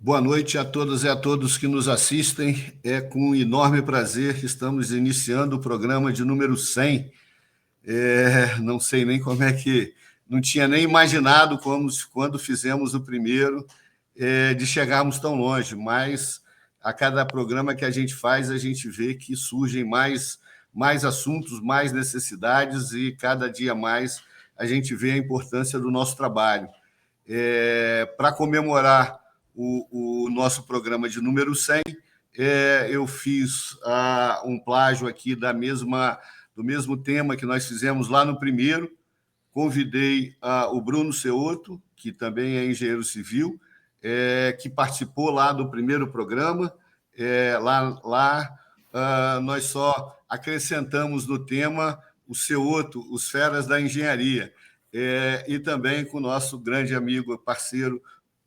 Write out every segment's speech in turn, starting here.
Boa noite a todas e a todos que nos assistem. É com um enorme prazer que estamos iniciando o programa de número 100. Não sei nem como é que... Não tinha nem imaginado quando fizemos o primeiro de chegarmos tão longe, mas a cada programa que a gente faz, a gente vê que surgem mais assuntos, mais necessidades e cada dia mais a gente vê a importância do nosso trabalho. Para comemorar o nosso programa de número 100, eu fiz um plágio aqui do mesmo tema que nós fizemos lá no primeiro. Convidei o Bruno Ceotto, que também é engenheiro civil, que participou lá do primeiro programa. Nós só acrescentamos no tema o Ceotto, os feras da engenharia, e também com o nosso grande amigo, parceiro,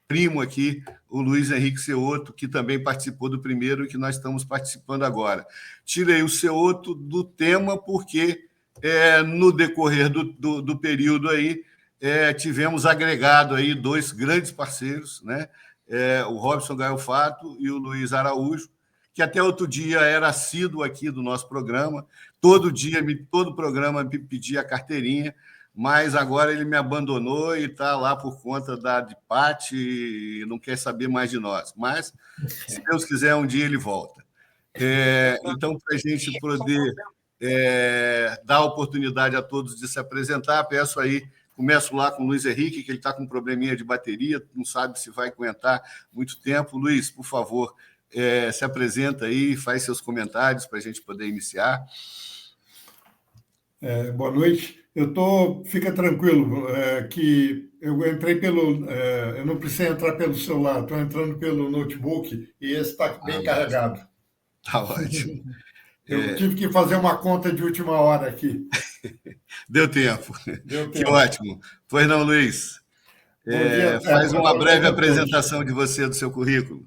primo aqui, o Luiz Henrique Ceotto, que também participou do primeiro e que nós estamos participando agora. Tirei o Ceotto do tema porque, no decorrer do período aí, tivemos agregado aí dois grandes parceiros, né? O Robson Gaiofato e o Luiz Araújo, que até outro dia era assíduo aqui do nosso programa, todo programa me pedia a carteirinha, mas agora ele me abandonou e está lá por conta da DPAT e não quer saber mais de nós. Mas, se Deus quiser, um dia ele volta. Então, para a gente poder dar oportunidade a todos de se apresentar, peço aí, começo lá com o Luiz Henrique, que ele está com um probleminha de bateria, não sabe se vai aguentar muito tempo. Luiz, por favor, se apresenta aí, faz seus comentários para a gente poder iniciar. Boa noite. Fica tranquilo, que eu entrei eu não precisei entrar pelo celular, estou entrando pelo notebook e esse está bem carregado. Está ótimo. Eu tive que fazer uma conta de última hora aqui. Deu tempo. Que ótimo. Pois não, Luiz? Faz uma breve apresentação de você, do seu currículo.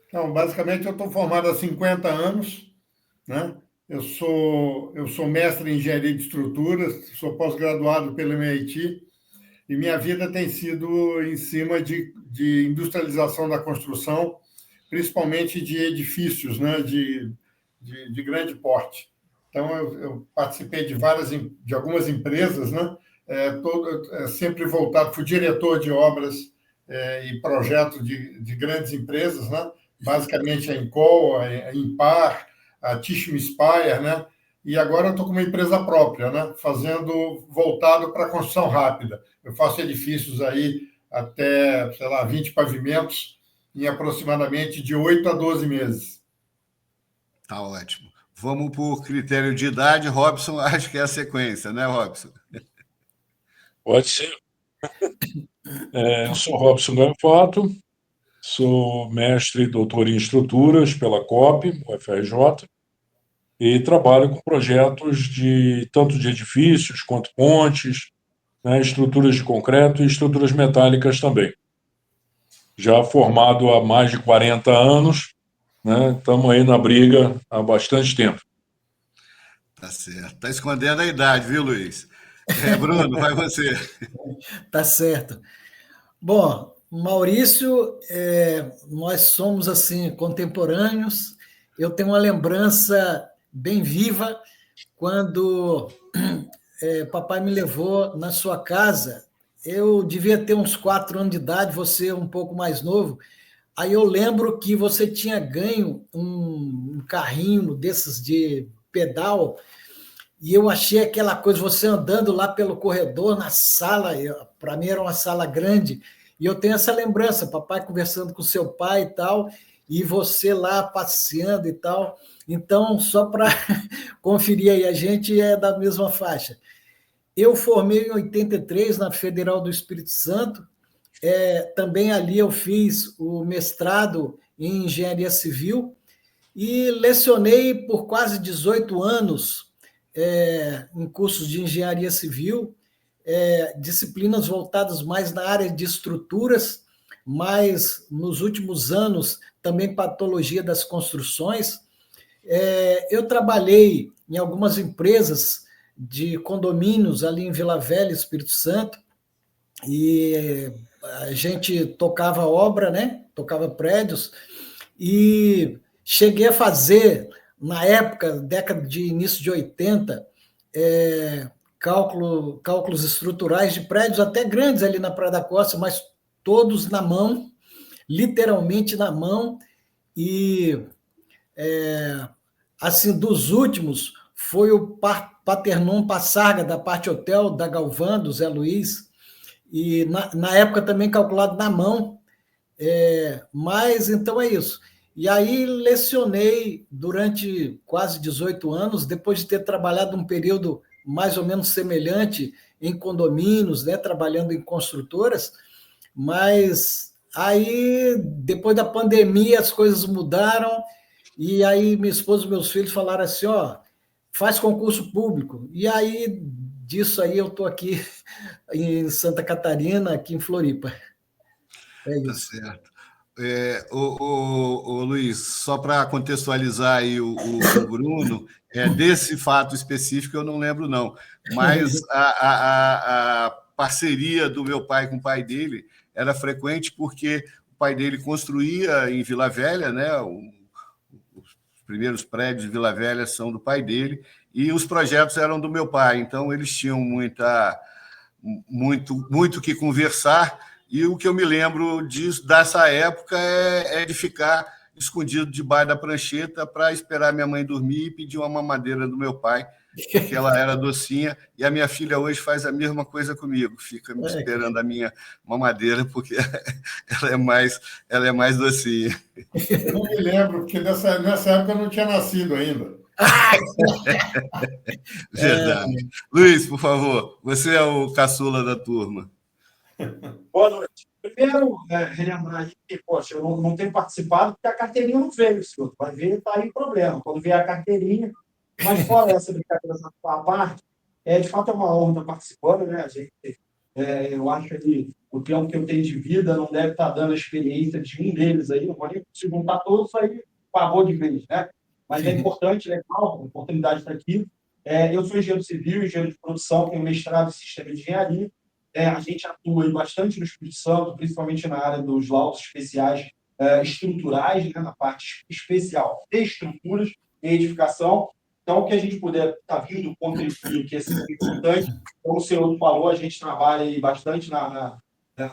Então, basicamente, eu estou formado há 50 anos, né? Eu sou mestre em engenharia de estruturas, sou pós-graduado pelo MIT, e minha vida tem sido em cima de industrialização da construção, principalmente de edifícios, né, de grande porte. Então, eu participei de algumas empresas, né, sempre voltado, fui diretor de obras e projetos de grandes empresas, né, basicamente a Encol, a Impar, a Tishman Speyer, né? E agora eu estou com uma empresa própria, né? Voltado para a construção rápida. Eu faço edifícios aí até, 20 pavimentos em aproximadamente de 8 a 12 meses. Tá ótimo. Vamos por critério de idade. Robson, acho que é a sequência, né, Robson? Pode ser. Eu sou Robson Gaiofato, sou mestre e doutor em estruturas pela COP, UFRJ, e trabalho com projetos tanto de edifícios quanto pontes, né, estruturas de concreto e estruturas metálicas também. Já formado há mais de 40 anos, né, estamos aí na briga há bastante tempo. Tá certo. Está escondendo a idade, viu, Luiz? Bruno, vai você. Tá certo. Bom, Maurício, nós somos assim contemporâneos. Eu tenho uma lembrança bem viva quando papai me levou na sua casa. Eu devia ter uns 4 anos de idade, você um pouco mais novo. Aí eu lembro que você tinha ganho um carrinho desses de pedal, e eu achei aquela coisa, você andando lá pelo corredor, na sala, para mim era uma sala grande, e eu tenho essa lembrança, papai conversando com seu pai e tal, e você lá passeando e tal. Então, só para conferir aí, a gente é da mesma faixa. Eu formei em 83 na Federal do Espírito Santo, também ali eu fiz o mestrado em Engenharia Civil e lecionei por quase 18 anos em cursos de Engenharia Civil, disciplinas voltadas mais na área de estruturas, mas nos últimos anos também patologia das construções. Eu trabalhei em algumas empresas de condomínios ali em Vila Velha, Espírito Santo, e a gente tocava obra, né? Tocava prédios, e cheguei a fazer, na época, década de início de 80, cálculos estruturais de prédios até grandes ali na Praia da Costa, mas todos na mão, literalmente na mão, e assim, dos últimos, foi o Paternon Passarga, da Parte Hotel, da Galvão, do Zé Luiz, e na época também calculado na mão, mas então é isso. E aí lecionei durante quase 18 anos, depois de ter trabalhado um período mais ou menos semelhante em condomínios, né, trabalhando em construtoras, mas aí, depois da pandemia, as coisas mudaram, e aí minha esposa e meus filhos falaram assim, ó, faz concurso público. E aí, disso aí, eu estou aqui em Santa Catarina, aqui em Floripa. É Tá isso. certo. Luiz, só para contextualizar aí o Bruno, desse fato específico eu não lembro, não, mas a parceria do meu pai com o pai dele era frequente porque o pai dele construía em Vila Velha, né? Os primeiros prédios de Vila Velha são do pai dele, e os projetos eram do meu pai, então eles tinham muito que conversar. E o que eu me lembro dessa época é de ficar escondido debaixo da prancheta para esperar minha mãe dormir e pedir uma mamadeira do meu pai, porque ela era docinha, e a minha filha hoje faz a mesma coisa comigo, fica me esperando a minha mamadeira, porque ela é mais docinha. Eu não me lembro, porque nessa época eu não tinha nascido ainda. Verdade. Luiz, por favor, você é o caçula da turma. Boa noite. Primeiro, relembrar aí que, poxa, eu não tenho participado porque a carteirinha não veio, senhor. Vai ver, está aí o problema. Quando vier a carteirinha, mas fora essa brincadeira à parte, de fato é uma honra estar participando, né? A gente, eu acho que o tempo que eu tenho de vida não deve estar dando a experiência de um deles aí, não vou nem se juntar todos, aí pagou de vez, né? Mas é importante, legal, a oportunidade de estar aqui. Eu sou engenheiro civil, engenheiro de produção, tenho mestrado em sistema de engenharia. A gente atua bastante no Espírito Santo, principalmente na área dos laudos especiais estruturais, né, na parte especial de estruturas e edificação. Então, o que a gente puder estar vindo contribuir, que é sempre importante, como o senhor falou, a gente trabalha aí bastante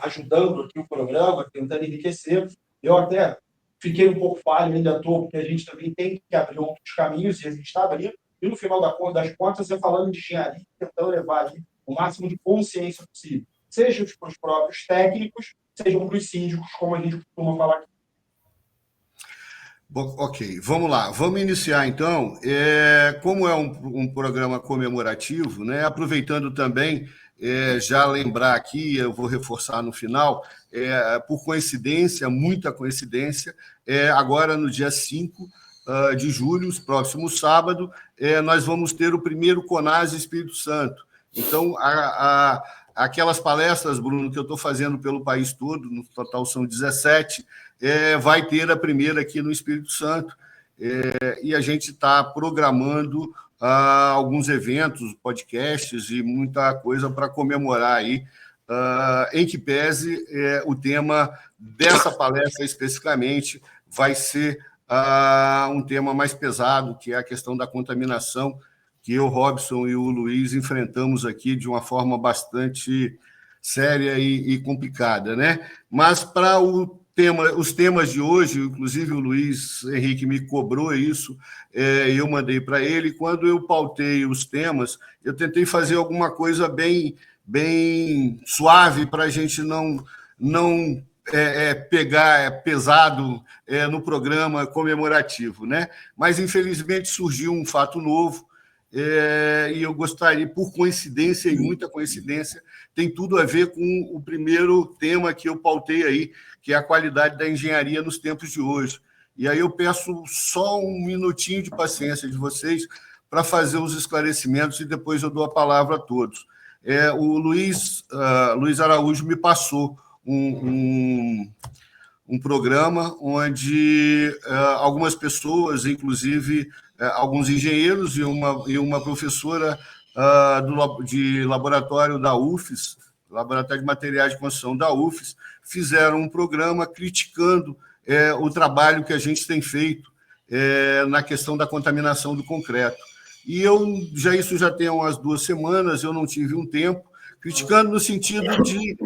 ajudando aqui o programa, tentando enriquecer. Eu até fiquei um pouco falho, ainda estou, porque a gente também tem que abrir outros caminhos, e a gente está abrindo. E no final das contas, você falando de engenharia, tentando levar ali o máximo de consciência possível, seja para os próprios técnicos, seja para os síndicos, como a gente costuma falar aqui. Bom, ok, vamos lá. Vamos iniciar, então. Como é um programa comemorativo, né, aproveitando também, já lembrar aqui, eu vou reforçar no final, por coincidência, muita coincidência, agora no dia 5 de julho, próximo sábado, nós vamos ter o primeiro CONASE Espírito Santo. Então, aquelas palestras, Bruno, que eu estou fazendo pelo país todo, no total são 17, vai ter a primeira aqui no Espírito Santo, e a gente está programando alguns eventos, podcasts e muita coisa para comemorar aí, em que pese o tema dessa palestra especificamente vai ser um tema mais pesado, que é a questão da contaminação, que eu, Robson e o Luiz enfrentamos aqui de uma forma bastante séria e complicada, né? Mas para os temas de hoje, inclusive o Luiz Henrique me cobrou isso, eu mandei para ele. Quando eu pautei os temas, eu tentei fazer alguma coisa bem suave para a gente não pegar pesado no programa comemorativo, né? Mas, infelizmente, surgiu um fato novo, e eu gostaria, por coincidência, e muita coincidência, tem tudo a ver com o primeiro tema que eu pautei aí, que é a qualidade da engenharia nos tempos de hoje. E aí eu peço só um minutinho de paciência de vocês para fazer os esclarecimentos e depois eu dou a palavra a todos. O Luiz Araújo me passou um programa onde algumas pessoas, inclusive alguns engenheiros e uma professora de laboratório da UFES, Laboratório de Materiais de Construção da UFES, fizeram um programa criticando o trabalho que a gente tem feito na questão da contaminação do concreto. E isso já tem umas 2 semanas, eu não tive um tempo, criticando no sentido de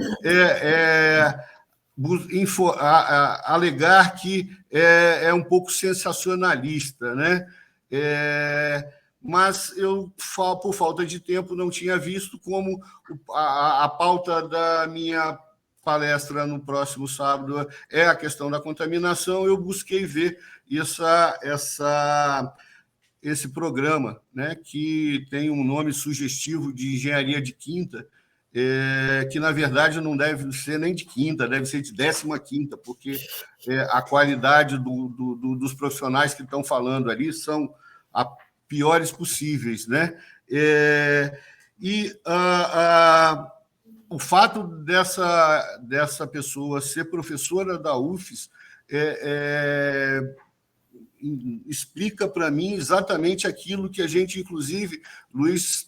alegar que é um pouco sensacionalista, né? Mas eu, por falta de tempo, não tinha visto como a pauta da minha palestra no próximo sábado é a questão da contaminação. Eu busquei ver esse programa, né, que tem um nome sugestivo de engenharia de quinta, que, na verdade, não deve ser nem de quinta, deve ser de 15ª, porque a qualidade dos profissionais que estão falando ali são a piores possíveis, né? O fato dessa pessoa ser professora da UFES explica para mim exatamente aquilo que a gente, inclusive, Luiz,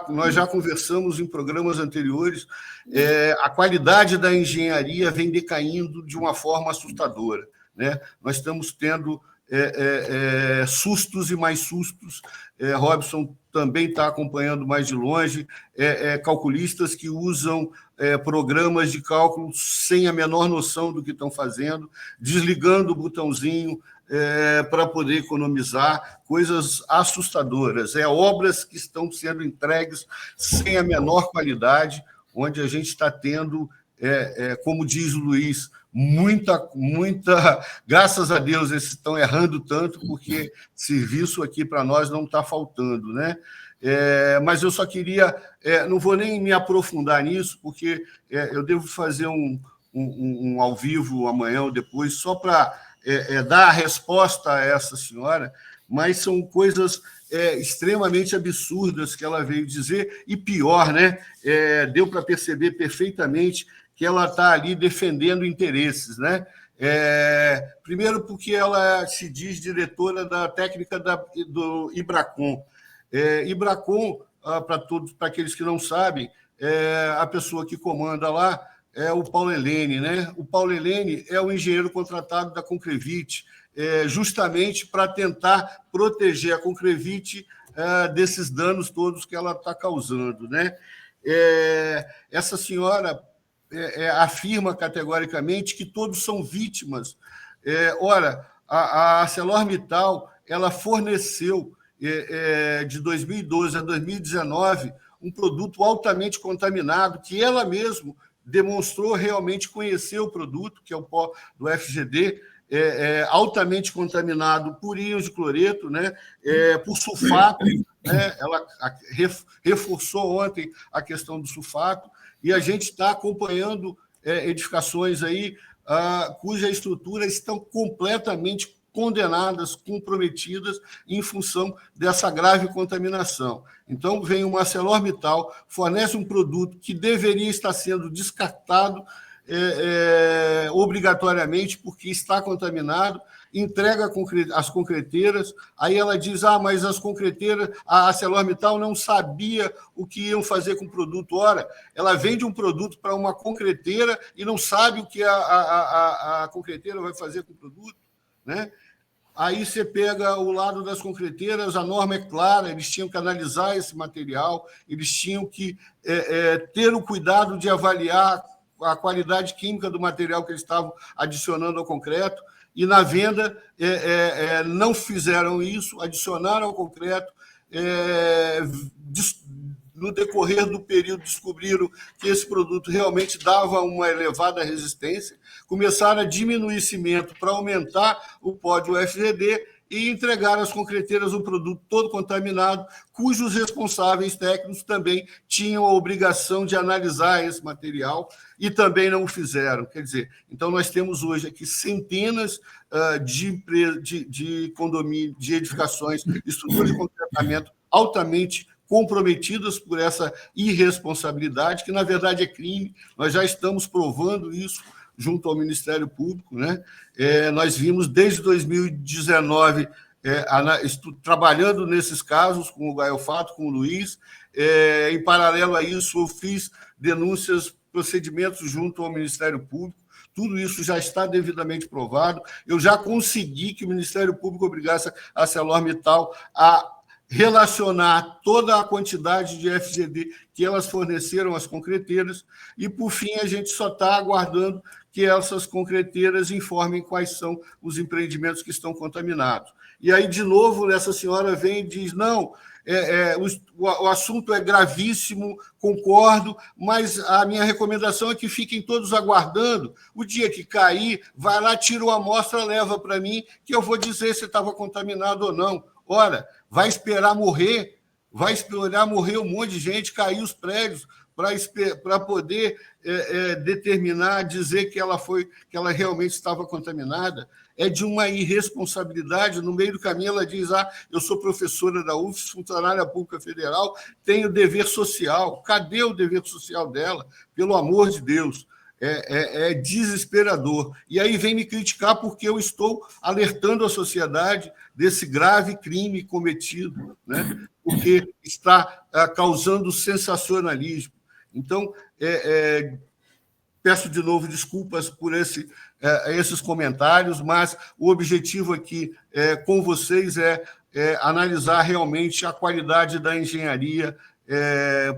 nós já conversamos em programas anteriores. A qualidade da engenharia vem decaindo de uma forma assustadora, né? Nós estamos tendo sustos e mais sustos. Robson também está acompanhando mais de longe, calculistas que usam programas de cálculo sem a menor noção do que estão fazendo, desligando o botãozinho para poder economizar, coisas assustadoras. Obras que estão sendo entregues sem a menor qualidade, onde a gente está tendo, como diz o Luiz, muita, graças a Deus, eles estão errando tanto, porque serviço aqui para nós não está faltando, né? Mas eu só queria, não vou nem me aprofundar nisso, porque eu devo fazer um ao vivo amanhã ou depois, só para dar a resposta a essa senhora, mas são coisas extremamente absurdas que ela veio dizer, e pior, né? Deu para perceber perfeitamente que ela está ali defendendo interesses, né? Primeiro, porque ela se diz diretora da técnica do Ibracon. Ibracon, para aqueles que não sabem, a pessoa que comanda lá é o Paulo Helene, né? O Paulo Helene é o engenheiro contratado da Concrevit, justamente para tentar proteger a Concrevit desses danos todos que ela está causando, né? Essa senhora afirma categoricamente que todos são vítimas. Ora, a ArcelorMittal ela forneceu, de 2012 a 2019, um produto altamente contaminado, que ela mesma demonstrou realmente conhecer o produto, que é o pó do FGD, altamente contaminado por íons de cloreto, né? Por sulfato, né? Ela reforçou ontem a questão do sulfato, e a gente está acompanhando edificações aí cuja estrutura estão completamente condenadas, comprometidas em função dessa grave contaminação. Então, vem uma ArcelorMittal, fornece um produto que deveria estar sendo descartado obrigatoriamente porque está contaminado, entrega as concreteiras, aí ela diz, mas as concreteiras, a ArcelorMittal não sabia o que iam fazer com o produto. Ora, ela vende um produto para uma concreteira e não sabe o que a concreteira vai fazer com o produto, né? Aí você pega o lado das concreteiras, a norma é clara, eles tinham que analisar esse material, eles tinham que ter o cuidado de avaliar a qualidade química do material que eles estavam adicionando ao concreto, e na venda não fizeram isso, adicionaram ao concreto, no decorrer do período descobriram que esse produto realmente dava uma elevada resistência, começaram a diminuir cimento para aumentar o pó do FGD e entregaram às concreteiras um produto todo contaminado, cujos responsáveis técnicos também tinham a obrigação de analisar esse material e também não o fizeram. Quer dizer, então nós temos hoje aqui centenas de condomínios, de edificações, estruturas de concretamento altamente comprometidas por essa irresponsabilidade, que na verdade é crime. Nós já estamos provando isso junto ao Ministério Público, né? Nós vimos desde 2019 trabalhando nesses casos com o Gael Fato, com o Luiz. Em paralelo a isso, eu fiz denúncias, procedimentos junto ao Ministério Público. Tudo isso já está devidamente provado. Eu já consegui que o Ministério Público obrigasse a ArcelorMittal a relacionar toda a quantidade de FGD que elas forneceram às concreteiras e, por fim, a gente só está aguardando que essas concreteiras informem quais são os empreendimentos que estão contaminados. E aí, de novo, essa senhora vem e diz, não, o assunto é gravíssimo, concordo, mas a minha recomendação é que fiquem todos aguardando. O dia que cair, vai lá, tira uma amostra, leva para mim, que eu vou dizer se estava contaminado ou não. Ora, vai esperar morrer um monte de gente, cair os prédios, para poder determinar, dizer que ela realmente estava contaminada. É de uma irresponsabilidade. No meio do caminho, ela diz, eu sou professora da UFS, funcionária pública federal, tenho dever social. Cadê o dever social dela? Pelo amor de Deus. É desesperador. E aí vem me criticar porque eu estou alertando a sociedade desse grave crime cometido, né? Porque está causando sensacionalismo. Então, peço de novo desculpas por esses comentários, mas o objetivo aqui com vocês é analisar realmente a qualidade da engenharia,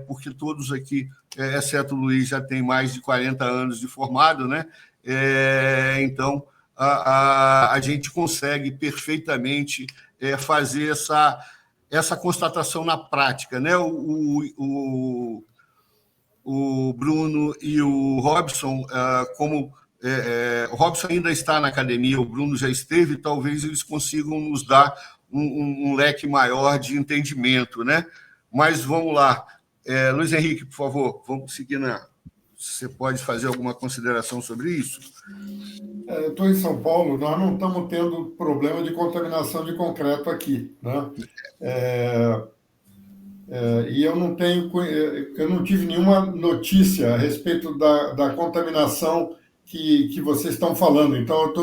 porque todos aqui, exceto o Luiz, já tem mais de 40 anos de formado, né? Então, a gente consegue perfeitamente fazer essa constatação na prática, né? O Bruno e o Robson, o Robson ainda está na academia, o Bruno já esteve, talvez eles consigam nos dar um leque maior de entendimento, né? Mas vamos lá. Luiz Henrique, por favor, vamos seguir Você pode fazer alguma consideração sobre isso? Estou em São Paulo, nós não estamos tendo problema de contaminação de concreto aqui, né? E eu não tive nenhuma notícia a respeito da contaminação que vocês estão falando. Então,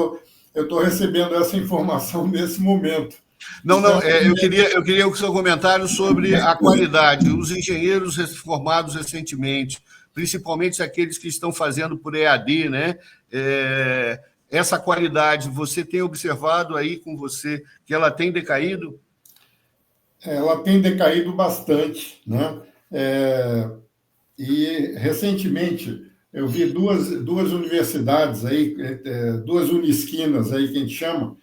eu estou recebendo essa informação nesse momento. Não, eu queria o seu comentário sobre a qualidade. Os engenheiros formados recentemente, principalmente aqueles que estão fazendo por EAD, né? Essa qualidade, você tem observado aí com você que ela tem decaído? Ela tem decaído bastante, né? E, recentemente, eu vi duas universidades aí, duas unisquinas aí, que a gente chama,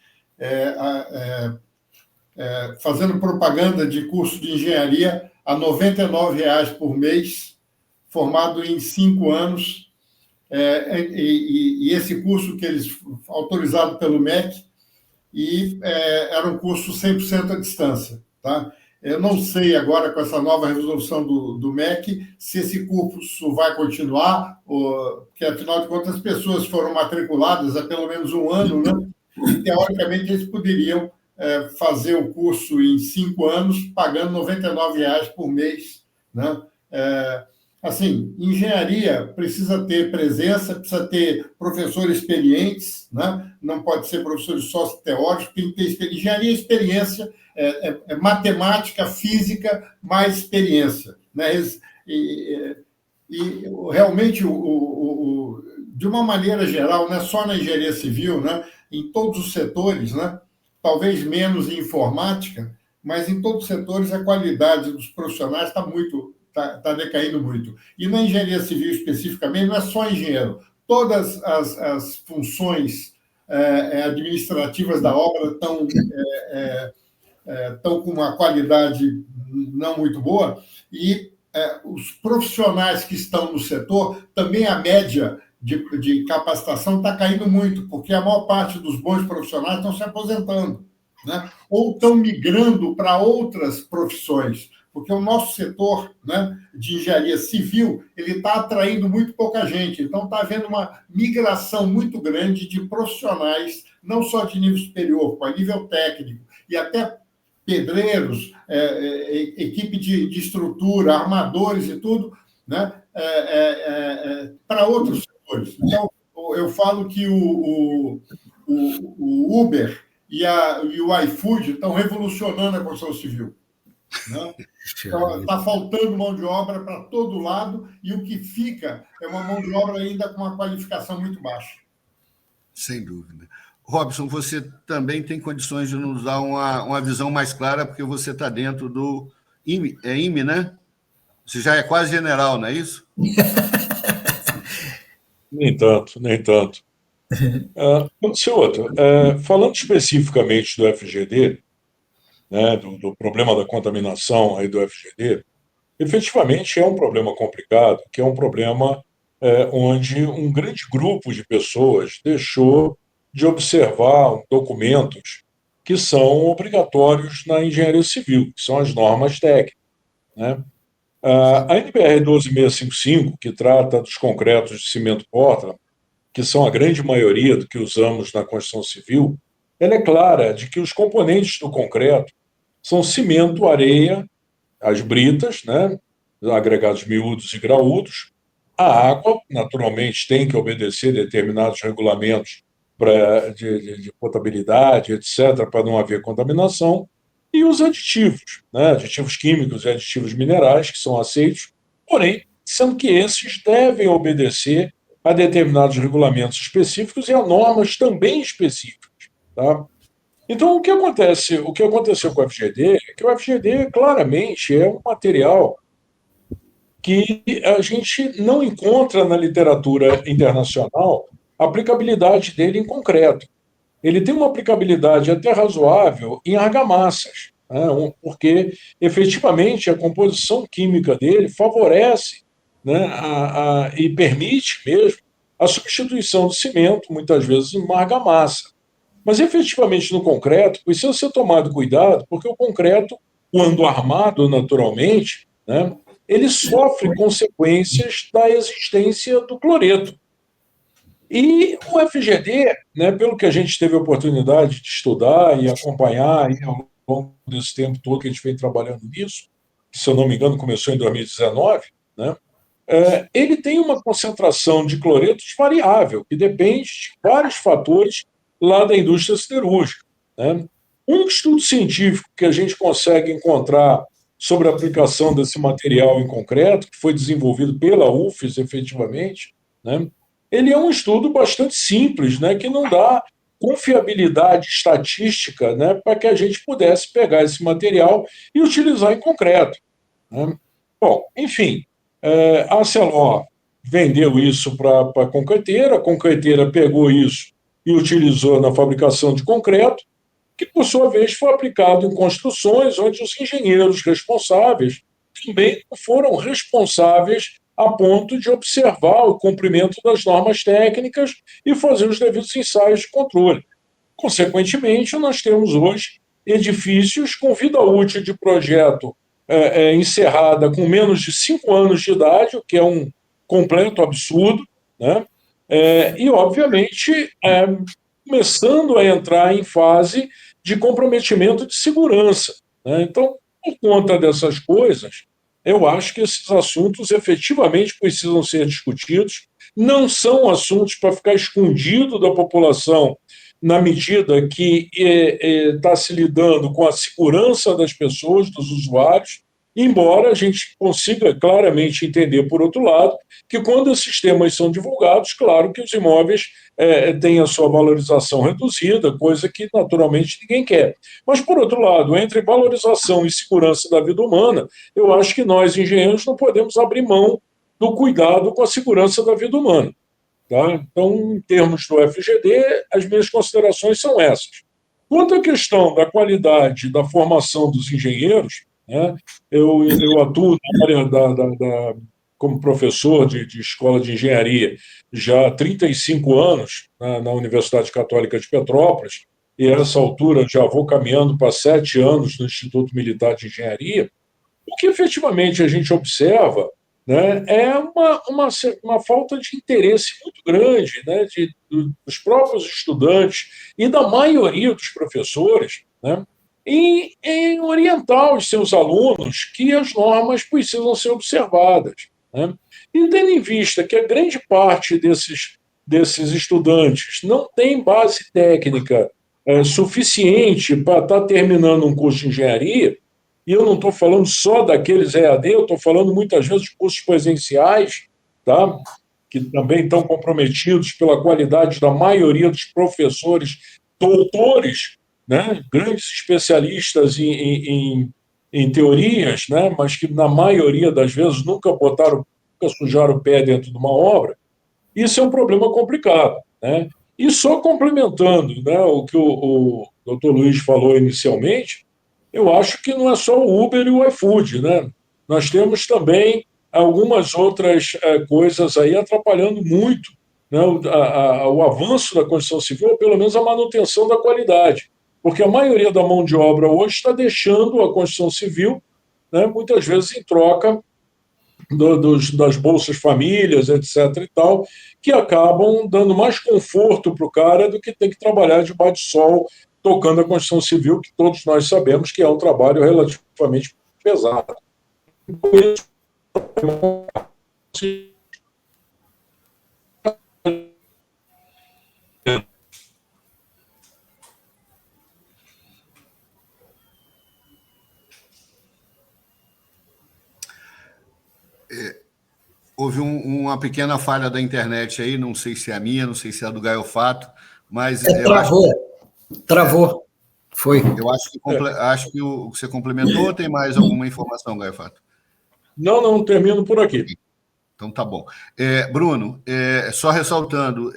fazendo propaganda de curso de engenharia a R$ 99,00 por mês, formado em 5 anos, e esse curso que eles autorizado pelo MEC, era um curso 100% à distância, tá? Eu não sei agora, com essa nova resolução do MEC, se esse curso vai continuar, porque, afinal de contas, as pessoas foram matriculadas há pelo menos um ano, né? E, teoricamente, eles poderiam fazer o curso em 5 anos, pagando R$ 99,00 por mês, né? Assim, engenharia precisa ter presença, precisa ter professores experientes, né? Não pode ser professores só teóricos, tem que ter experiência. Engenharia é experiência, matemática, física, mais experiência, né? E realmente, de uma maneira geral, não é só na engenharia civil, né? Em todos os setores, né? Talvez menos em informática, mas em todos os setores a qualidade dos profissionais está decaindo muito. E na engenharia civil, especificamente, não é só engenheiro. Todas as funções administrativas da obra estão com uma qualidade não muito boa, e os profissionais que estão no setor, também a média de capacitação está caindo muito, porque a maior parte dos bons profissionais estão se aposentando, né? Ou estão migrando para outras profissões, porque o nosso setor, né, de engenharia civil, ele está atraindo muito pouca gente. Então, está havendo uma migração muito grande de profissionais, não só de nível superior, como a nível técnico, e até pedreiros, equipe de estrutura, armadores e tudo, né, para outros setores. Então, eu falo que o Uber e o iFood estão revolucionando a construção civil. Né? Está faltando mão de obra para todo lado e o que fica é uma mão de obra ainda com uma qualificação muito baixa. Sem dúvida. Robson, você também tem condições de nos dar uma visão mais clara, porque você está dentro do IME, né? Você já é quase general, não é isso? Nem tanto, nem tanto. Senhor, falando especificamente do FGD, né, do problema da contaminação aí do FGD, efetivamente é um problema complicado, que é um problema onde um grande grupo de pessoas deixou de observar documentos que são obrigatórios na engenharia civil, que são as normas técnicas, né? A NBR 12655, que trata dos concretos de cimento Portland, que são a grande maioria do que usamos na construção civil, ela é clara de que os componentes do concreto são cimento, areia, as britas, né, agregados miúdos e graúdos. A água, naturalmente, tem que obedecer determinados regulamentos de potabilidade, etc., para não haver contaminação. E os aditivos, né, aditivos químicos e aditivos minerais, que são aceitos, porém, sendo que esses devem obedecer a determinados regulamentos específicos e a normas também específicas. Tá? Então, o que aconteceu com o FGD é que o FGD claramente é um material que a gente não encontra na literatura internacional a aplicabilidade dele em concreto. Ele tem uma aplicabilidade até razoável em argamassas, né, porque efetivamente a composição química dele favorece, né, e permite mesmo a substituição do cimento, muitas vezes em uma argamassa. Mas efetivamente no concreto precisa ser tomado cuidado, porque o concreto, quando armado naturalmente, né, ele sofre consequências da existência do cloreto. E o FGD, né, pelo que a gente teve a oportunidade de estudar e acompanhar aí ao longo desse tempo todo que a gente vem trabalhando nisso, que, se eu não me engano, começou em 2019, né, ele tem uma concentração de cloretos variável, que depende de vários fatores lá da indústria siderúrgica. Né. O único estudo científico que a gente consegue encontrar sobre a aplicação desse material em concreto, que foi desenvolvido pela UFES, efetivamente, né, ele é um estudo bastante simples, né, que não dá confiabilidade estatística, né, para que a gente pudesse pegar esse material e utilizar em concreto. Né. Bom, enfim, a Arcelor vendeu isso para a concreteira pegou isso e utilizou na fabricação de concreto, que, por sua vez, foi aplicado em construções onde os engenheiros responsáveis também foram responsáveis a ponto de observar o cumprimento das normas técnicas e fazer os devidos ensaios de controle. Consequentemente, nós temos hoje edifícios com vida útil de projeto encerrada com menos de 5 anos de idade, o que é um completo absurdo, né? E, obviamente, começando a entrar em fase de comprometimento de segurança. Né? Então, por conta dessas coisas, eu acho que esses assuntos efetivamente precisam ser discutidos, não são assuntos para ficar escondido da população na medida que está se lidando com a segurança das pessoas, dos usuários, embora a gente consiga claramente entender, por outro lado, que quando esses temas são divulgados, claro que os imóveis têm a sua valorização reduzida, coisa que naturalmente ninguém quer. Mas, por outro lado, entre valorização e segurança da vida humana, eu acho que nós, engenheiros, não podemos abrir mão do cuidado com a segurança da vida humana. Tá? Então, em termos do FGD, as minhas considerações são essas. Quanto à questão da qualidade da formação dos engenheiros, né, eu atuo na área como professor de escola de engenharia já há 35 anos na Universidade Católica de Petrópolis, e a essa altura já vou caminhando para 7 anos no Instituto Militar de Engenharia. O que efetivamente a gente observa, né, é uma falta de interesse muito grande, né, dos próprios estudantes e da maioria dos professores, né, em orientar os seus alunos que as normas precisam ser observadas. Né? E tendo em vista que a grande parte desses estudantes não tem base técnica suficiente para estar terminando um curso de engenharia, e eu não estou falando só daqueles EAD, eu estou falando muitas vezes de cursos presenciais, tá? Que também estão comprometidos pela qualidade da maioria dos professores, doutores, né? Grandes especialistas em teorias, né? Mas que, na maioria das vezes, nunca sujaram o pé dentro de uma obra. Isso é um problema complicado, né? E só complementando, né, o que o doutor Luiz falou inicialmente, eu acho que não é só o Uber e o iFood, né? Nós temos também algumas outras coisas aí atrapalhando muito, né, o avanço da construção civil, ou pelo menos a manutenção da qualidade. Porque a maioria da mão de obra hoje está deixando a construção civil, né, muitas vezes em troca das bolsas famílias, etc. e tal, que acabam dando mais conforto para o cara do que ter que trabalhar debaixo de sol, tocando a construção civil, que todos nós sabemos que é um trabalho relativamente pesado. Houve uma pequena falha da internet aí, não sei se é a minha, não sei se é a do Gaiofato, mas Travou. Foi. Eu acho que o que você complementou, ou tem mais alguma informação, Gaiofato? Não, termino por aqui. Então tá bom. Bruno, só ressaltando,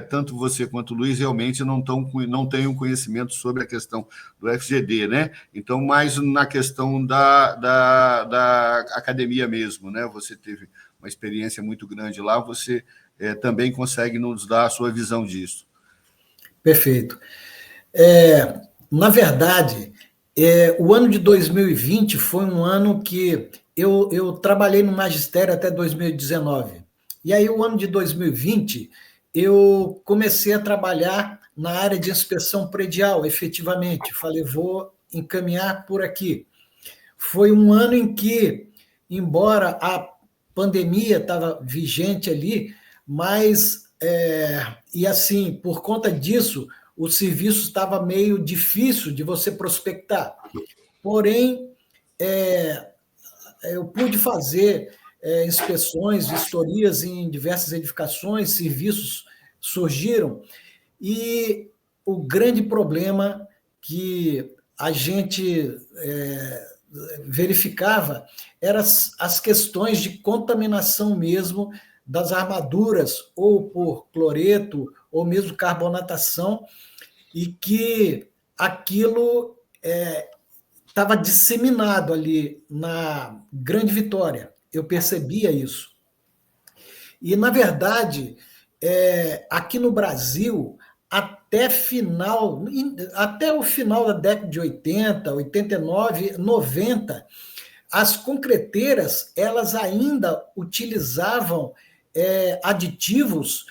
tanto você quanto o Luiz realmente não têm um conhecimento sobre a questão do FGD, né? Então, mais na questão da academia mesmo, né? Você teve uma experiência muito grande lá, você também consegue nos dar a sua visão disso. Perfeito. Na verdade, o ano de 2020 foi um ano que eu trabalhei no magistério até 2019. E aí, o ano de 2020, eu comecei a trabalhar na área de inspeção predial, efetivamente. Falei, vou encaminhar por aqui. Foi um ano em que, embora a pandemia estava vigente ali, mas, e assim, por conta disso, o serviço estava meio difícil de você prospectar. Porém, eu pude fazer inspeções, vistorias em diversas edificações, serviços surgiram, e o grande problema que a gente verificava eram as questões de contaminação mesmo das armaduras, ou por cloreto, ou mesmo carbonatação, e que aquilo estava disseminado ali na Grande Vitória. Eu percebia isso. E, na verdade, aqui no Brasil, até o final da década de 80, 89, 90, as concreteiras elas ainda utilizavam aditivos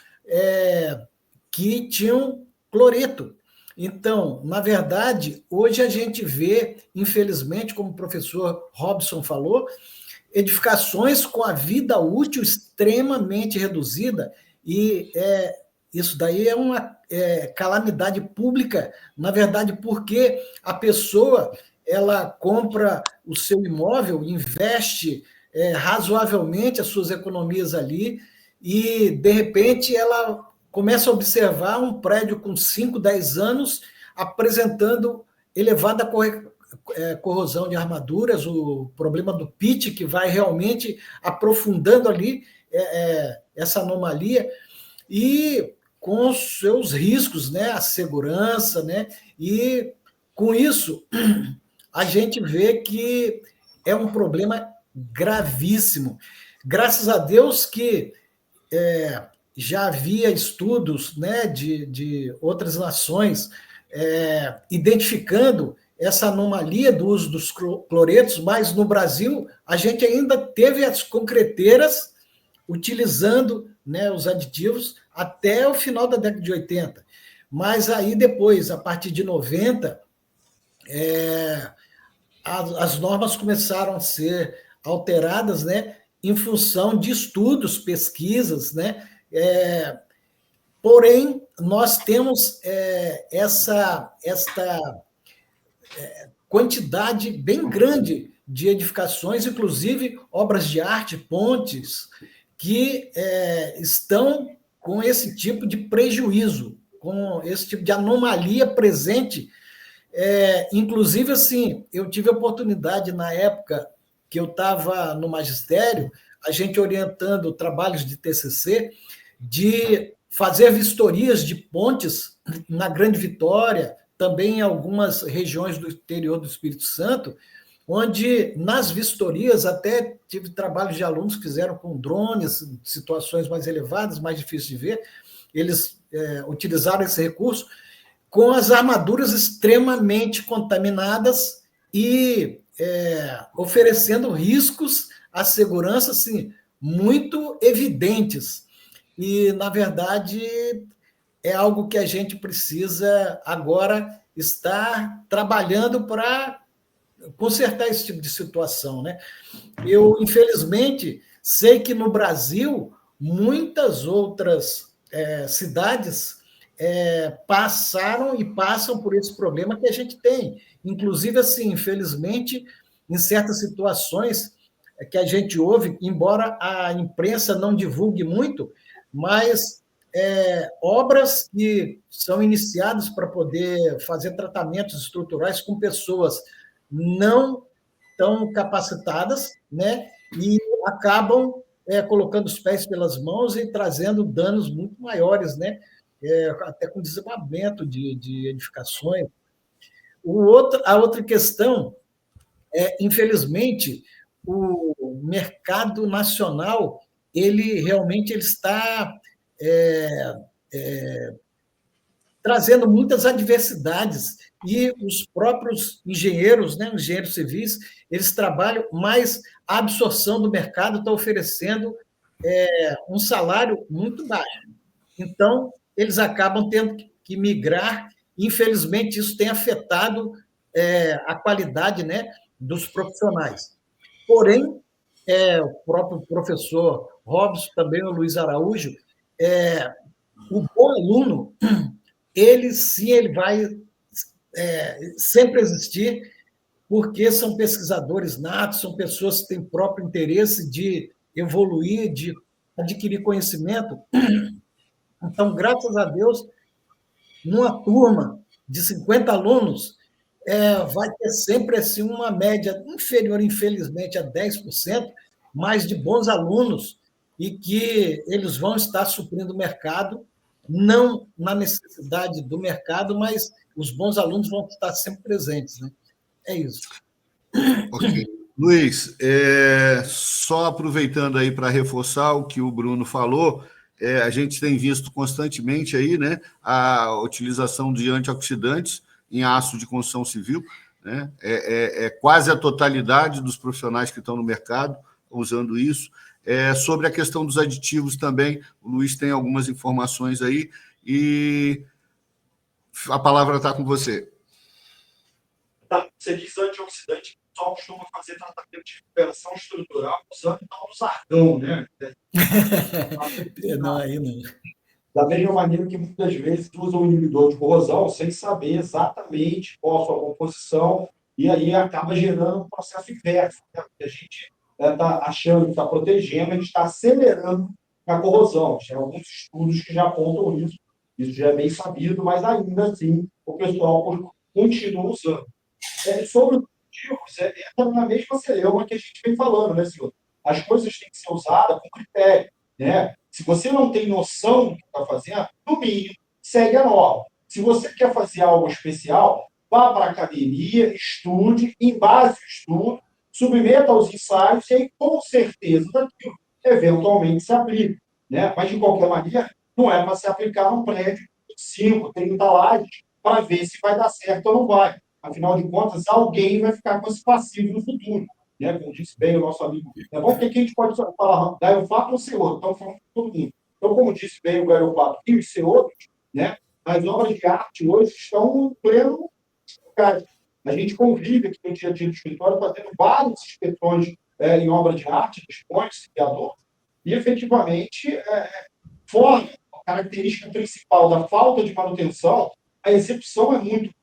que tinham cloreto. Então, na verdade, hoje a gente vê, infelizmente, como o professor Robson falou, edificações com a vida útil extremamente reduzida, e isso daí é uma calamidade pública, na verdade, porque a pessoa ela compra o seu imóvel, investe razoavelmente as suas economias ali, e, de repente, ela começa a observar um prédio com 5, 10 anos apresentando elevada corrosão de armaduras, o problema do pitch, que vai realmente aprofundando ali essa anomalia, e com os seus riscos, né, a segurança, né, e com isso a gente vê que é um problema gravíssimo. Graças a Deus que já havia estudos, né, de outras nações identificando essa anomalia do uso dos cloretos, mas no Brasil a gente ainda teve as concreteiras utilizando, né, os aditivos até o final da década de 80. Mas aí depois, a partir de 90, as normas começaram a ser alteradas, né, em função de estudos, pesquisas, né? Porém, nós temos quantidade bem grande de edificações, inclusive obras de arte, pontes, que estão com esse tipo de prejuízo, com esse tipo de anomalia presente. Inclusive, assim, eu tive a oportunidade, na época que eu estava no magistério, a gente orientando trabalhos de TCC, de fazer vistorias de pontes na Grande Vitória, também em algumas regiões do interior do Espírito Santo, onde, nas vistorias, até tive trabalhos de alunos que fizeram com drones, situações mais elevadas, mais difíceis de ver, eles utilizaram esse recurso, com as armaduras extremamente contaminadas e oferecendo riscos à segurança, assim, muito evidentes. E, na verdade, é algo que a gente precisa agora estar trabalhando para consertar esse tipo de situação, né? Eu, infelizmente, sei que no Brasil, muitas outras cidades passaram e passam por esse problema que a gente tem. Inclusive, assim, infelizmente, em certas situações que a gente ouve, embora a imprensa não divulgue muito, mas obras que são iniciadas para poder fazer tratamentos estruturais com pessoas não tão capacitadas, né? E acabam colocando os pés pelas mãos e trazendo danos muito maiores, né? Até com desabamento de edificações. A outra questão infelizmente, o mercado nacional ele realmente está trazendo muitas adversidades e os próprios engenheiros, né, engenheiros civis, eles trabalham, mas a absorção do mercado está oferecendo um salário muito baixo. Então, eles acabam tendo que migrar, e, infelizmente, isso tem afetado a qualidade, né, dos profissionais. Porém, o próprio professor Robson, também o Luiz Araújo, o bom aluno, ele sim, ele vai sempre existir, porque são pesquisadores natos, são pessoas que têm próprio interesse de evoluir, de adquirir conhecimento. Então, graças a Deus, numa turma de 50 alunos, vai ter sempre assim, uma média inferior, infelizmente, a 10%, mas de bons alunos, e que eles vão estar suprindo o mercado, não na necessidade do mercado, mas os bons alunos vão estar sempre presentes. Né? É isso. Ok. Luiz, só aproveitando aí para reforçar o que o Bruno falou, a gente tem visto constantemente aí, né, a utilização de antioxidantes em aço de construção civil, né? Quase a totalidade dos profissionais que estão no mercado usando isso. Sobre a questão dos aditivos também, o Luiz tem algumas informações aí, e a palavra está com você. Tá, você diz antioxidante, o pessoal costuma fazer tratamento de recuperação estrutural usando o sargão, né? Não, aí não. Da mesma maneira que muitas vezes usam um inibidor de corrosão sem saber exatamente qual a sua composição, e aí acaba gerando um processo inverso, né? Porque a gente está achando que está protegendo, a gente está acelerando a corrosão. Tem alguns estudos que já apontam isso já é bem sabido, mas ainda assim o pessoal continua usando. Sobre os motivos, entra na mesma celeuma que a gente vem falando, né, senhor? As coisas têm que ser usadas com critério, né? Se você não tem noção do que está fazendo, no mínimo, segue a norma. Se você quer fazer algo especial, vá para a academia, estude, embase o estudo, submeta aos ensaios e aí, com certeza, daquilo eventualmente se aplica, né? Mas, de qualquer maneira, não é para se aplicar num prédio de 5, 30 lajes para ver se vai dar certo ou não vai. Afinal de contas, alguém vai ficar com esse passivo no futuro. Né? Como disse bem o nosso amigo. É bom porque aqui a gente pode falar Gaiofato ou Ceoto, então falando com todo mundo. Então, como disse bem o Gaiofato e os Ceotos, né? As obras de arte hoje estão em pleno lugar. A gente convive aqui no dia a dia do escritório fazendo várias inspeções em obra de arte, dos pontes, e efetivamente, fora a característica principal da falta de manutenção, a execução é muito.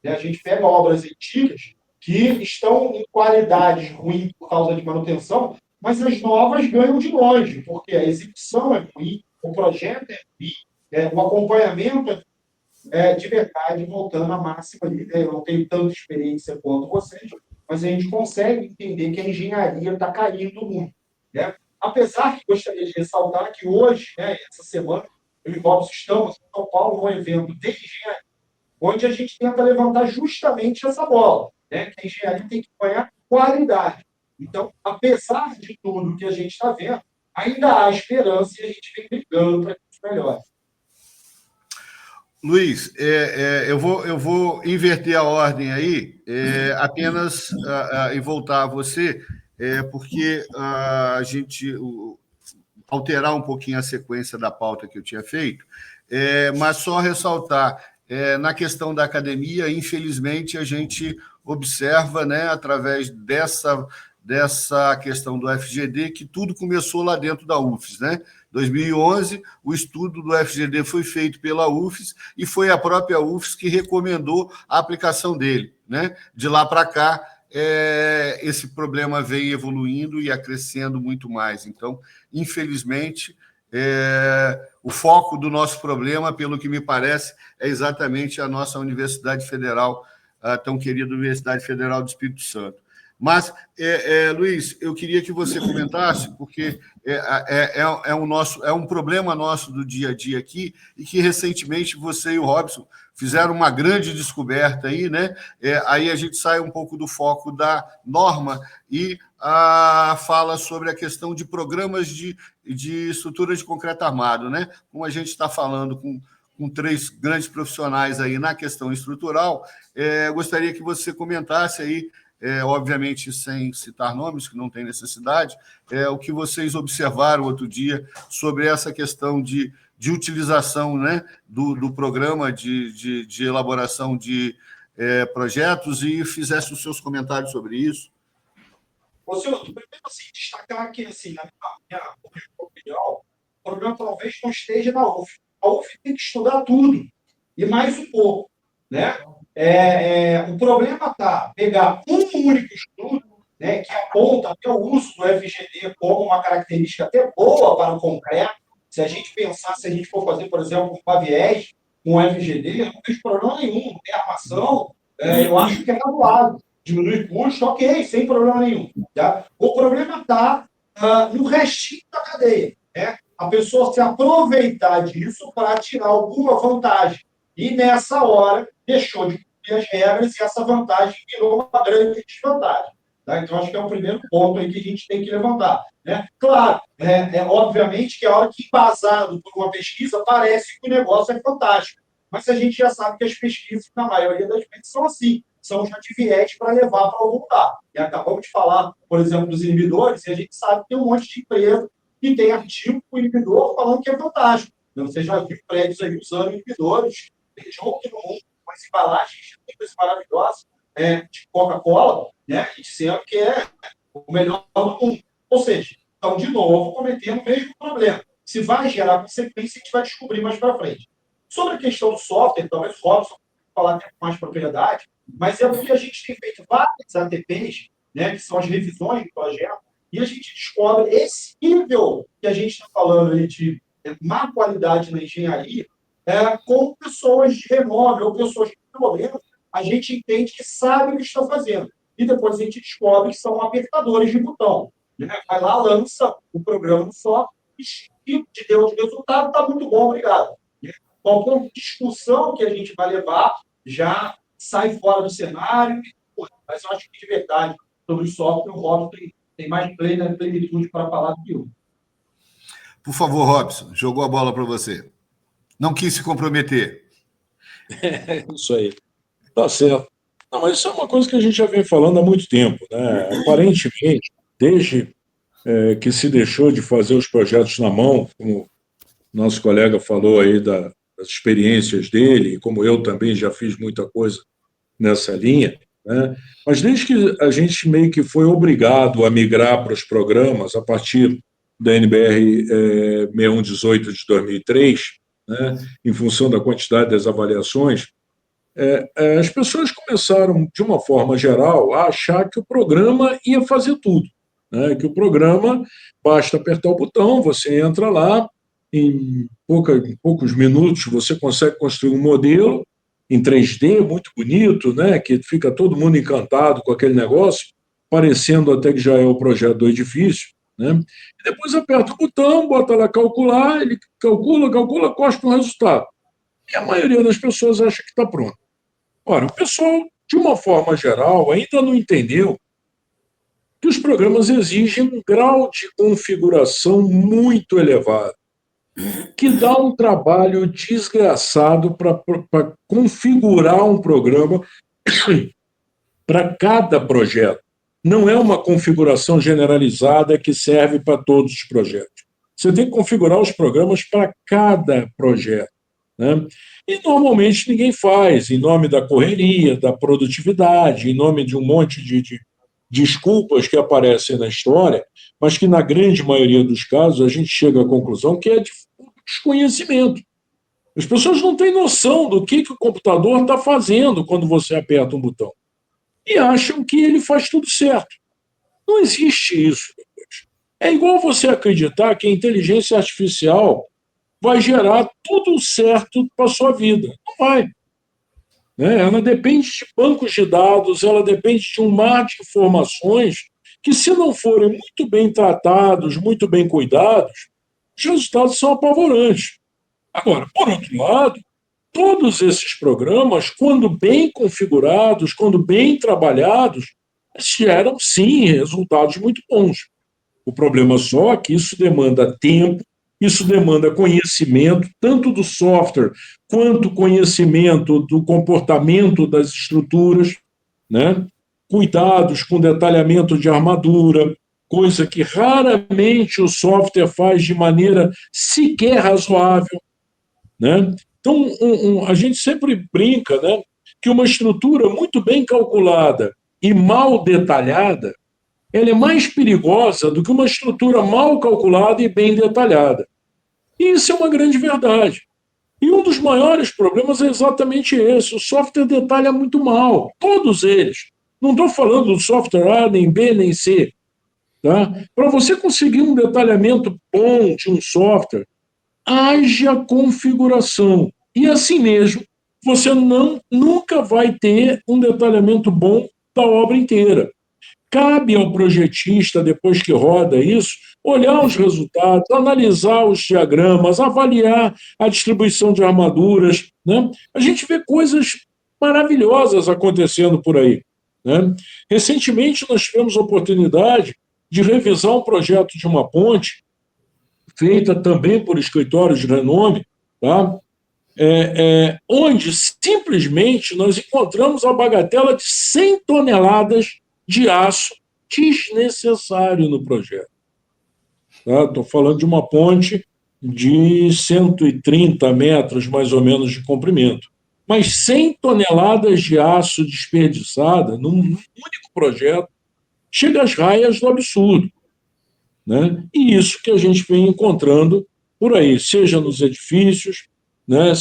A gente pega obras antigas que estão em qualidade ruim por causa de manutenção, mas as novas ganham de longe, porque a execução é ruim, o projeto é ruim, o acompanhamento de verdade, voltando à máxima ali, né? Eu não tenho tanta experiência quanto vocês, mas a gente consegue entender que a engenharia está caindo muito, né? Apesar que gostaria de ressaltar que hoje, né, essa semana, eu e o Robson estamos em São Paulo num evento de engenharia, onde a gente tenta levantar justamente essa bola, né? Que a engenharia tem que ganhar qualidade. Então, apesar de tudo que a gente está vendo, ainda há esperança e a gente vem brigando para que isso melhore. Luiz, eu vou inverter a ordem aí, apenas e voltar a você, porque a gente alterar um pouquinho a sequência da pauta que eu tinha feito, mas só ressaltar, na questão da academia, infelizmente, a gente observa, né, através dessa questão do FGD, que tudo começou lá dentro da UFES, né? 2011, o estudo do FGD foi feito pela UFES e foi a própria UFES que recomendou a aplicação dele, né? De lá para cá, esse problema vem evoluindo e acrescendo muito mais. Então, infelizmente, o foco do nosso problema, pelo que me parece, é exatamente a nossa Universidade Federal, a tão querida Universidade Federal do Espírito Santo. Mas, Luiz, eu queria que você comentasse, porque é um problema nosso do dia a dia aqui, e que recentemente você e o Robson fizeram uma grande descoberta aí, né? Aí a gente sai um pouco do foco da norma e fala sobre a questão de programas de estrutura de concreto armado, né? Como a gente está falando com 3 grandes profissionais aí na questão estrutural, eu gostaria que você comentasse aí, obviamente sem citar nomes, que não tem necessidade, o que vocês observaram outro dia sobre essa questão de utilização, né, do programa de elaboração de projetos, e fizesse os seus comentários sobre isso. Ô, senhor, primeiro, assim, destacar que, assim, na minha opinião, o programa talvez não esteja na UF. A UF tem que estudar tudo, e mais um pouco, né? O problema está pegar um único estudo, né, que aponta até o uso do FGD como uma característica até boa para o concreto. Se a gente pensar, se a gente for fazer, por exemplo, um paviés com FGD, eu não vejo problema nenhum, tem armação, eu acho que é razoável. Diminui custo, ok, sem problema nenhum. Tá? O problema está no restinho da cadeia, né? A pessoa se aproveitar disso para tirar alguma vantagem. E, nessa hora, deixou de cumprir as regras e essa vantagem virou uma grande desvantagem. Tá? Então, acho que é o primeiro ponto aí que a gente tem que levantar. Né? Claro, obviamente que a hora que, embasado por uma pesquisa, parece que o negócio é fantástico. Mas a gente já sabe que as pesquisas, na maioria das vezes, são assim. São já de viés para levar para algum lugar. E acabamos de falar, por exemplo, dos inibidores, e a gente sabe que tem um monte de empresa que tem artigo com inibidor falando que é fantástico. Você já viu prédios aí usando inibidores, jogo que no mundo, com as embalagens maravilhosas de Coca-Cola, né, e dizendo que é o melhor do mundo. Ou seja, estão, de novo, cometendo o mesmo problema. Se vai gerar consequência, a gente vai descobrir mais para frente. Sobre a questão do software, talvez o Robson falar com mais propriedade, mas é porque a gente tem feito várias ATPs, né, que são as revisões do projeto, e a gente descobre esse nível que a gente está falando ali de má qualidade na engenharia, com pessoas de renome ou pessoas que, pelo menos, a gente entende que sabem o que estão fazendo. E depois a gente descobre que são apertadores de botão. Né? Vai lá, lança o programa no software, e te deu de resultado, está muito bom, obrigado. Qualquer discussão que a gente vai levar já sai fora do cenário, mas eu acho que, de verdade, sobre o software, o Robson tem mais plenitude para falar do que eu. Por favor, Robson, jogou a bola para você. Não quis se comprometer. Isso aí. Tá certo. Não, mas isso é uma coisa que a gente já vem falando há muito tempo, né? Aparentemente, desde que se deixou de fazer os projetos na mão, como nosso colega falou aí das experiências dele, como eu também já fiz muita coisa nessa linha, né? Mas desde que a gente meio que foi obrigado a migrar para os programas a partir da NBR 6118 de 2003, né, em função da quantidade das avaliações, as pessoas começaram, de uma forma geral, a achar que o programa ia fazer tudo, né? Que o programa, basta apertar o botão, você entra lá, em poucos minutos você consegue construir um modelo em 3D muito bonito, né? Que fica todo mundo encantado com aquele negócio, parecendo até que já é o projeto do edifício, né? E depois aperta o botão, bota lá calcular, ele calcula, cospe um resultado. E a maioria das pessoas acha que está pronto. Ora, o pessoal, de uma forma geral, ainda não entendeu que os programas exigem um grau de configuração muito elevado, que dá um trabalho desgraçado para configurar um programa para cada projeto. Não é uma configuração generalizada que serve para todos os projetos. Você tem que configurar os programas para cada projeto, né? E normalmente ninguém faz, em nome da correria, da produtividade, em nome de um monte de desculpas que aparecem na história, mas que na grande maioria dos casos a gente chega à conclusão que é de desconhecimento. As pessoas não têm noção do que o computador está fazendo quando você aperta um botão. E acham que ele faz tudo certo. Não existe isso. É igual você acreditar que a inteligência artificial vai gerar tudo certo para a sua vida. Não vai. Né? Ela depende de bancos de dados, ela depende de um mar de informações que, se não forem muito bem tratados, muito bem cuidados, os resultados são apavorantes. Agora, por outro lado, todos esses programas, quando bem configurados, quando bem trabalhados, geram, sim, resultados muito bons. O problema só é que isso demanda tempo, isso demanda conhecimento, tanto do software quanto conhecimento do comportamento das estruturas, né? Cuidados com detalhamento de armadura, coisa que raramente o software faz de maneira sequer razoável, né? Então, a gente sempre brinca, né, que uma estrutura muito bem calculada e mal detalhada, ela é mais perigosa do que uma estrutura mal calculada e bem detalhada. E isso é uma grande verdade. E um dos maiores problemas é exatamente esse. O software detalha muito mal, todos eles. Não estou falando do software A, nem B, nem C. Tá? Para você conseguir um detalhamento bom de um software, haja configuração. E assim mesmo, você nunca vai ter um detalhamento bom da obra inteira. Cabe ao projetista, depois que roda isso, olhar os resultados, analisar os diagramas, avaliar a distribuição de armaduras, né? A gente vê coisas maravilhosas acontecendo por aí, né? Recentemente, nós tivemos a oportunidade de revisar um projeto de uma ponte, feita também por escritórios de renome, tá? Onde simplesmente nós encontramos a bagatela de 100 toneladas de aço desnecessário no projeto. Estou falando de uma ponte de 130 metros, mais ou menos, de comprimento. Mas 100 toneladas de aço desperdiçada num único projeto chega às raias do absurdo, né? E isso que a gente vem encontrando por aí, seja nos edifícios, né,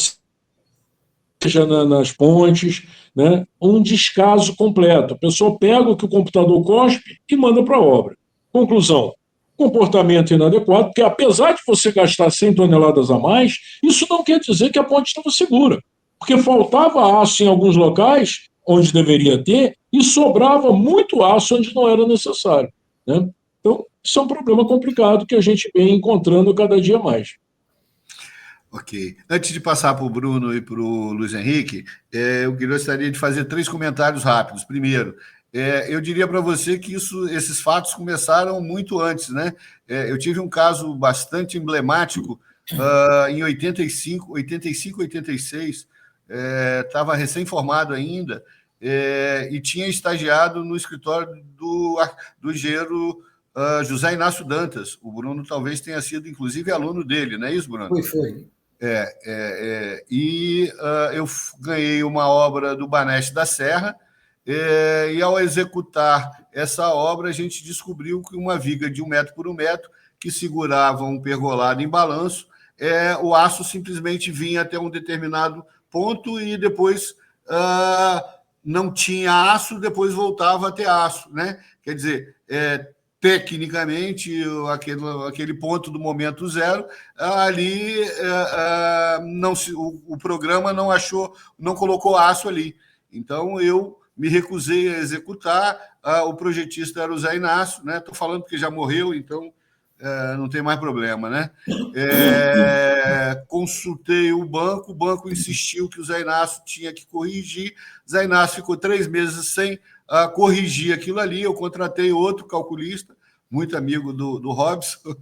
seja nas pontes, né, um descaso completo. A pessoa pega o que o computador cospe e manda para a obra. Conclusão, comportamento inadequado, porque apesar de você gastar 100 toneladas a mais, isso não quer dizer que a ponte estava segura, porque faltava aço em alguns locais, onde deveria ter, e sobrava muito aço onde não era necessário, né? Então, isso é um problema complicado que a gente vem encontrando cada dia mais. Ok. Antes de passar para o Bruno e para o Luiz Henrique, eu gostaria de fazer 3 comentários rápidos. Primeiro, eu diria para você que esses fatos começaram muito antes, né? Eu tive um caso bastante emblemático em 85, 86, estava recém-formado ainda, e tinha estagiado no escritório do engenheiro José Inácio Dantas. O Bruno talvez tenha sido, inclusive, aluno dele, não é isso, Bruno? Foi. E eu ganhei uma obra do Baneste da Serra, e ao executar essa obra, a gente descobriu que uma viga de 1 metro por 1 metro, que segurava um pergolado em balanço, o aço simplesmente vinha até um determinado ponto e depois não tinha aço, depois voltava a ter aço, né? Quer dizer, tecnicamente, aquele ponto do momento zero, ali o programa não colocou aço ali. Então, eu me recusei a executar. O projetista era o Zé Inácio, né? Estou falando porque já morreu, então não tem mais problema, né? Consultei o banco insistiu que o Zé Inácio tinha que corrigir. Zé Inácio ficou 3 meses sem corrigir aquilo ali. Eu contratei outro calculista, muito amigo do Robson.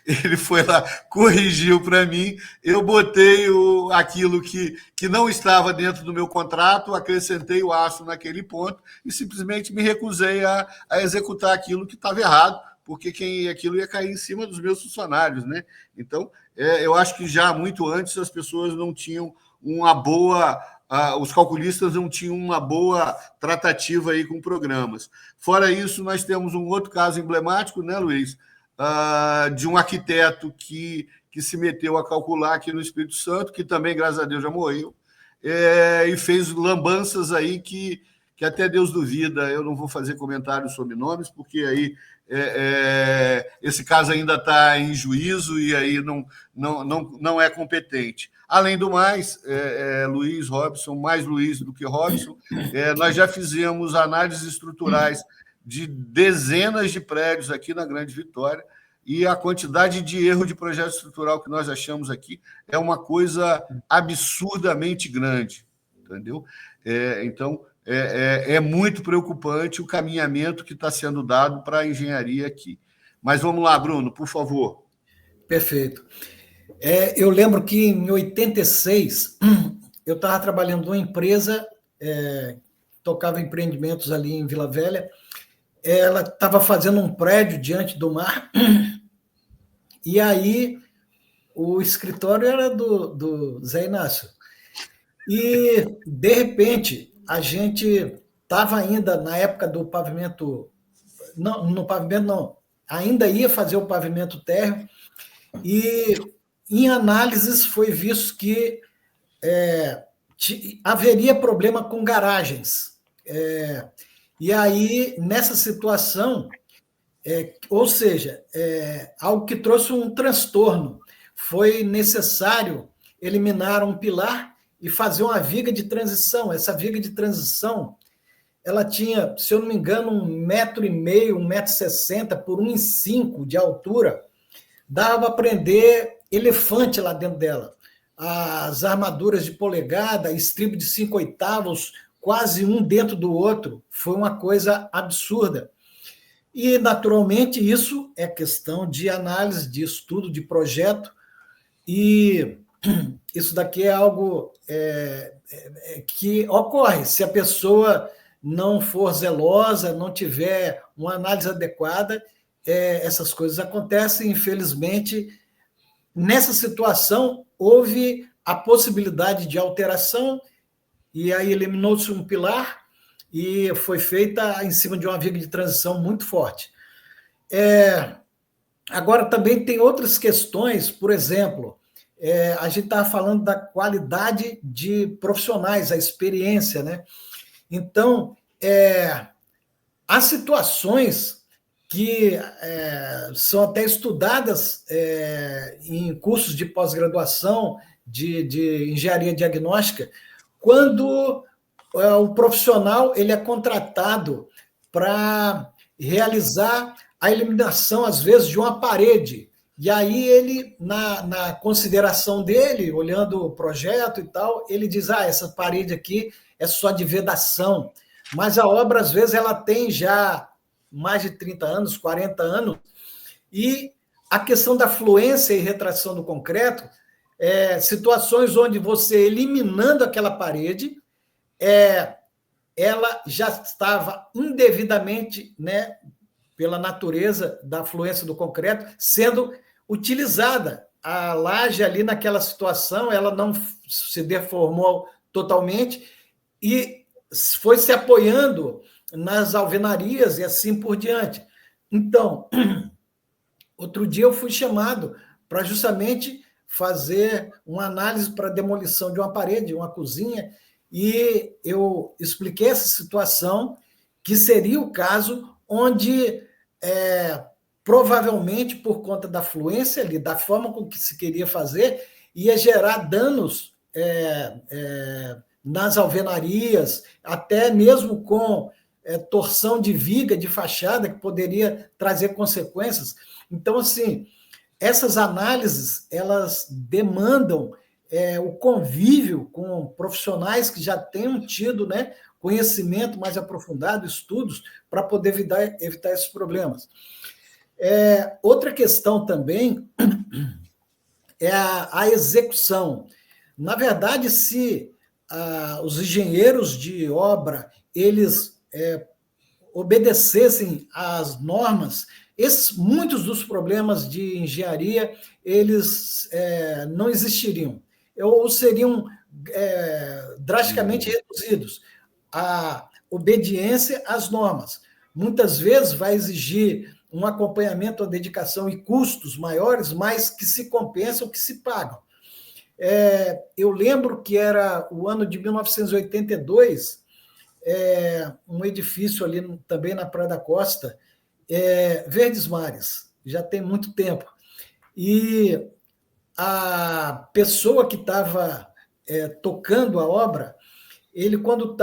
Ele foi lá, corrigiu para mim, eu botei aquilo que não estava dentro do meu contrato, acrescentei o aço naquele ponto e simplesmente me recusei a executar aquilo que estava errado, porque aquilo ia cair em cima dos meus funcionários, né? Então, eu acho que já muito antes as pessoas não tinham uma boa... os calculistas não tinham uma boa tratativa aí com programas. Fora isso, nós temos um outro caso emblemático, né, Luiz? De um arquiteto que se meteu a calcular aqui no Espírito Santo, que também, graças a Deus, já morreu, e fez lambanças aí que até Deus duvida. Eu não vou fazer comentários sobre nomes, porque aí esse caso ainda está em juízo e aí não é competente. Além do mais, Luiz, Robson, mais Luiz do que Robson, nós já fizemos análises estruturais de dezenas de prédios aqui na Grande Vitória, e a quantidade de erro de projeto estrutural que nós achamos aqui é uma coisa absurdamente grande, entendeu? Então, é muito preocupante o caminhamento que está sendo dado para a engenharia aqui. Mas vamos lá, Bruno, por favor. Perfeito. Eu lembro que em 86, eu estava trabalhando numa empresa, tocava empreendimentos ali em Vila Velha. Ela estava fazendo um prédio diante do mar, e aí o escritório era do Zé Inácio. E, de repente, a gente estava ainda na época do pavimento, no pavimento não, ainda ia fazer o pavimento térreo, e em análises foi visto que haveria problema com garagens. E aí, nessa situação, ou seja, algo que trouxe um transtorno, foi necessário eliminar um pilar e fazer uma viga de transição. Essa viga de transição, ela tinha, se eu não me engano, 1,5 m, 1,60 m por 1,5 m de altura. Dava para prender elefante lá dentro dela. As armaduras de polegada, estribo de 5/8, quase um dentro do outro, foi uma coisa absurda. E, naturalmente, isso é questão de análise, de estudo, de projeto, e isso daqui é algo que ocorre. Se a pessoa não for zelosa, não tiver uma análise adequada, essas coisas acontecem. Infelizmente, nessa situação, houve a possibilidade de alteração, e aí eliminou-se um pilar e foi feita em cima de uma viga de transição muito forte. Agora, também tem outras questões, por exemplo, a gente estava falando da qualidade de profissionais, a experiência, né? Então, há situações que são até estudadas em cursos de pós-graduação de engenharia diagnóstica, quando o profissional ele é contratado para realizar a eliminação, às vezes, de uma parede. E aí ele, na consideração dele, olhando o projeto e tal, ele diz, essa parede aqui é só de vedação. Mas a obra, às vezes, ela tem já mais de 30 anos, 40 anos, e a questão da fluência e retração do concreto, situações onde você, eliminando aquela parede, ela já estava indevidamente, né, pela natureza da fluência do concreto, sendo utilizada. A laje ali naquela situação, ela não se deformou totalmente e foi se apoiando nas alvenarias e assim por diante. Então, outro dia eu fui chamado para justamente fazer uma análise para demolição de uma parede, uma cozinha, e eu expliquei essa situação, que seria o caso onde, provavelmente, por conta da fluência ali, da forma com que se queria fazer, ia gerar danos nas alvenarias, até mesmo com torção de viga, de fachada, que poderia trazer consequências. Então, assim, essas análises, elas demandam o convívio com profissionais que já tenham tido, né, conhecimento mais aprofundado, estudos, para poder evitar esses problemas. Outra questão também é a execução. Na verdade, se os engenheiros de obra eles obedecessem às normas, muitos dos problemas de engenharia eles não existiriam, ou seriam drasticamente reduzidos. A obediência às normas. Muitas vezes vai exigir um acompanhamento, uma dedicação e custos maiores, mas que se compensam, que se pagam. Eu lembro que era o ano de 1982, um edifício ali também na Praia da Costa, Verdes Mares, já tem muito tempo. E a pessoa que estava tocando a obra, ele, quando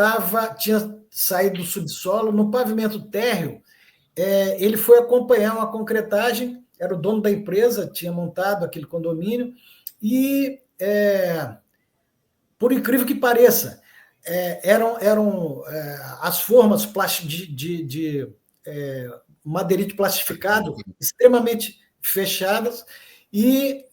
tinha saído do subsolo, no pavimento térreo, ele foi acompanhar uma concretagem, era o dono da empresa, tinha montado aquele condomínio, e, por incrível que pareça, eram as formas de madeirite plastificado extremamente fechadas, e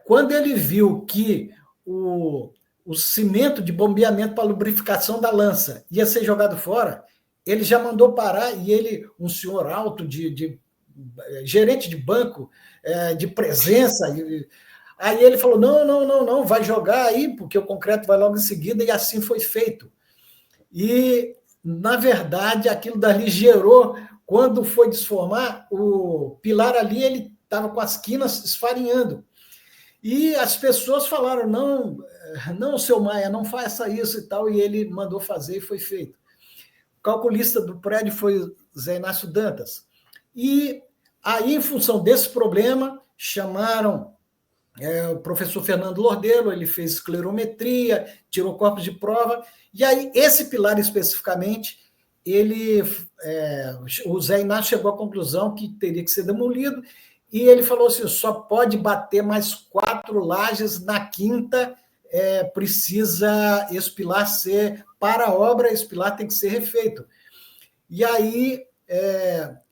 quando ele viu que o cimento de bombeamento para lubrificação da lança ia ser jogado fora, ele já mandou parar, e ele, um senhor alto, gerente de banco, de presença, aí ele falou, não, vai jogar aí, porque o concreto vai logo em seguida, e assim foi feito. E, na verdade, aquilo dali gerou, quando foi desformar, o pilar ali, ele estava com as quinas esfarinhando. E as pessoas falaram, não, seu Maia, não faça isso e tal, e ele mandou fazer e foi feito. O calculista do prédio foi Zé Inácio Dantas. E aí, em função desse problema, chamaram o professor Fernando Lordelo, ele fez esclerometria, tirou corpos de prova, e aí, esse pilar especificamente, o Zé Inácio chegou à conclusão que teria que ser demolido, e ele falou assim, só pode bater mais 4 lajes, na quinta precisa esse pilar ser, para a obra, esse pilar tem que ser refeito. E aí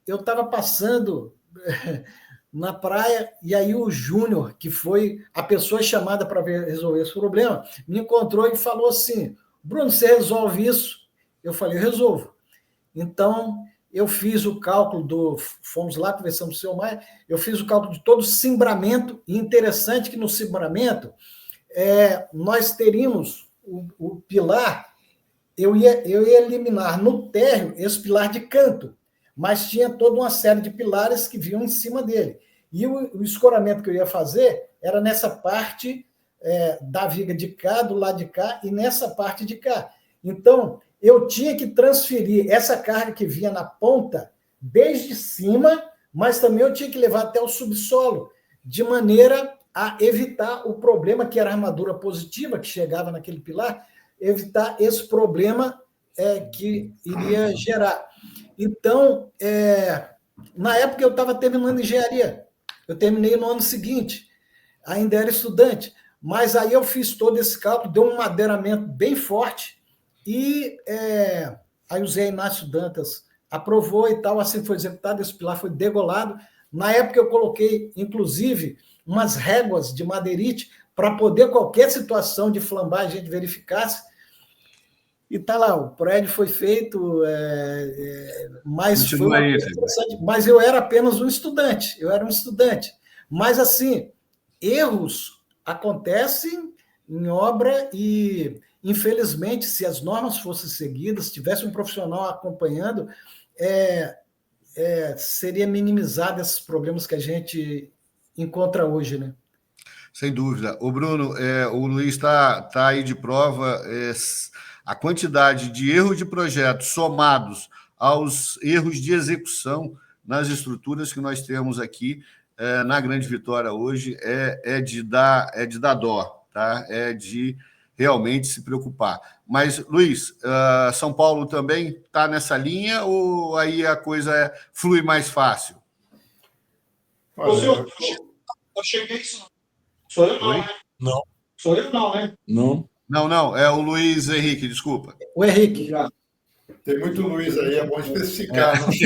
eu estava passando na praia, e aí o Júnior, que foi a pessoa chamada para resolver esse problema, me encontrou e falou assim, Bruno, você resolve isso? Eu falei, eu resolvo. Então, eu fiz o cálculo fomos lá, conversamos com o seu Maia, eu fiz o cálculo de todo o cimbramento, e interessante que no cimbramento, nós teríamos o pilar, eu ia eliminar no térreo esse pilar de canto, mas tinha toda uma série de pilares que vinham em cima dele. E o escoramento que eu ia fazer era nessa parte da viga de cá, do lado de cá, e nessa parte de cá. Então, eu tinha que transferir essa carga que vinha na ponta, desde cima, mas também eu tinha que levar até o subsolo, de maneira a evitar o problema, que era a armadura positiva que chegava naquele pilar, evitar esse problema que iria gerar. Então, na época eu estava terminando engenharia, eu terminei no ano seguinte, ainda era estudante, mas aí eu fiz todo esse cálculo, deu um madeiramento bem forte, e aí o Zé Inácio Dantas aprovou e tal, assim foi executado, esse pilar foi degolado. Na época eu coloquei, inclusive, umas réguas de madeirite para poder, qualquer situação de flambagem, a gente verificasse. E está lá, o prédio foi feito, mas foi uma coisa interessante. Mas eu era apenas um estudante, Mas, assim, erros acontecem em obra e, infelizmente, se as normas fossem seguidas, se tivesse um profissional acompanhando, seria minimizado esses problemas que a gente encontra hoje, né? Sem dúvida. O Bruno, o Luiz está aí de prova. A quantidade de erros de projetos somados aos erros de execução nas estruturas que nós temos aqui na Grande Vitória hoje é de dar dó, tá? É de realmente se preocupar. Mas, Luiz, São Paulo também está nessa linha ou aí a coisa flui mais fácil? Olha, eu cheguei... Sou eu não, né? Não. Sou eu não, né? Não. Não, é o Luiz Henrique, desculpa. O Henrique. Tem muito Luiz aí, é bom especificar. Né?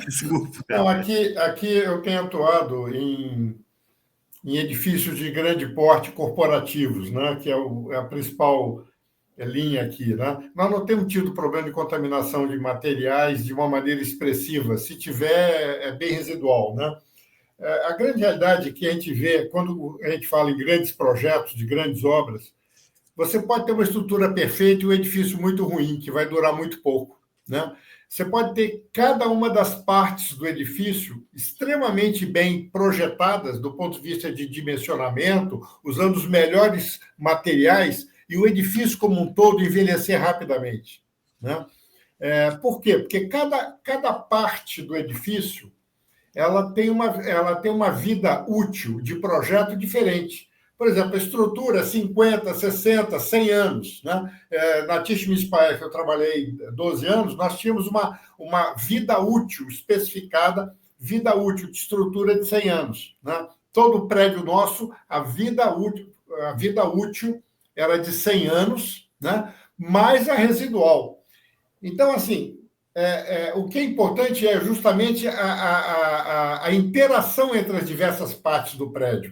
Desculpa. Não, aqui eu tenho atuado em edifícios de grande porte corporativos, né? Que é a principal linha aqui. Né? Nós não temos tido problema de contaminação de materiais de uma maneira expressiva. Se tiver, é bem residual. Né? A grande realidade que a gente vê quando a gente fala em grandes projetos, de grandes obras, você pode ter uma estrutura perfeita e um edifício muito ruim, que vai durar muito pouco. Né? Você pode ter cada uma das partes do edifício extremamente bem projetadas do ponto de vista de dimensionamento, usando os melhores materiais, e o edifício como um todo envelhecer rapidamente. Né? Por quê? Porque cada parte do edifício ela tem uma vida útil de projeto diferente. Por exemplo, a estrutura 50, 60, 100 anos. Né? Na Tishmispaia, que eu trabalhei 12 anos, nós tínhamos uma vida útil especificada, vida útil de estrutura de 100 anos. Né? Todo prédio nosso, a vida útil era de 100 anos, né? Mais a residual. Então, assim, o que é importante é justamente a interação entre as diversas partes do prédio.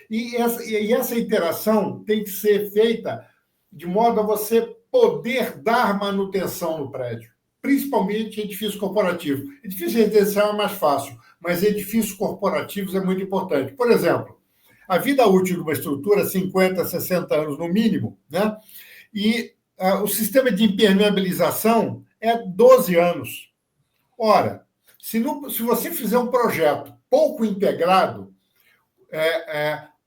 E essa interação tem que ser feita de modo a você poder dar manutenção no prédio, principalmente edifício corporativo. Edifício residencial é mais fácil, mas edifícios corporativos é muito importante. Por exemplo, a vida útil de uma estrutura, 50, 60 anos no mínimo, né? E o sistema de impermeabilização é 12 anos. Ora, se você fizer um projeto pouco integrado,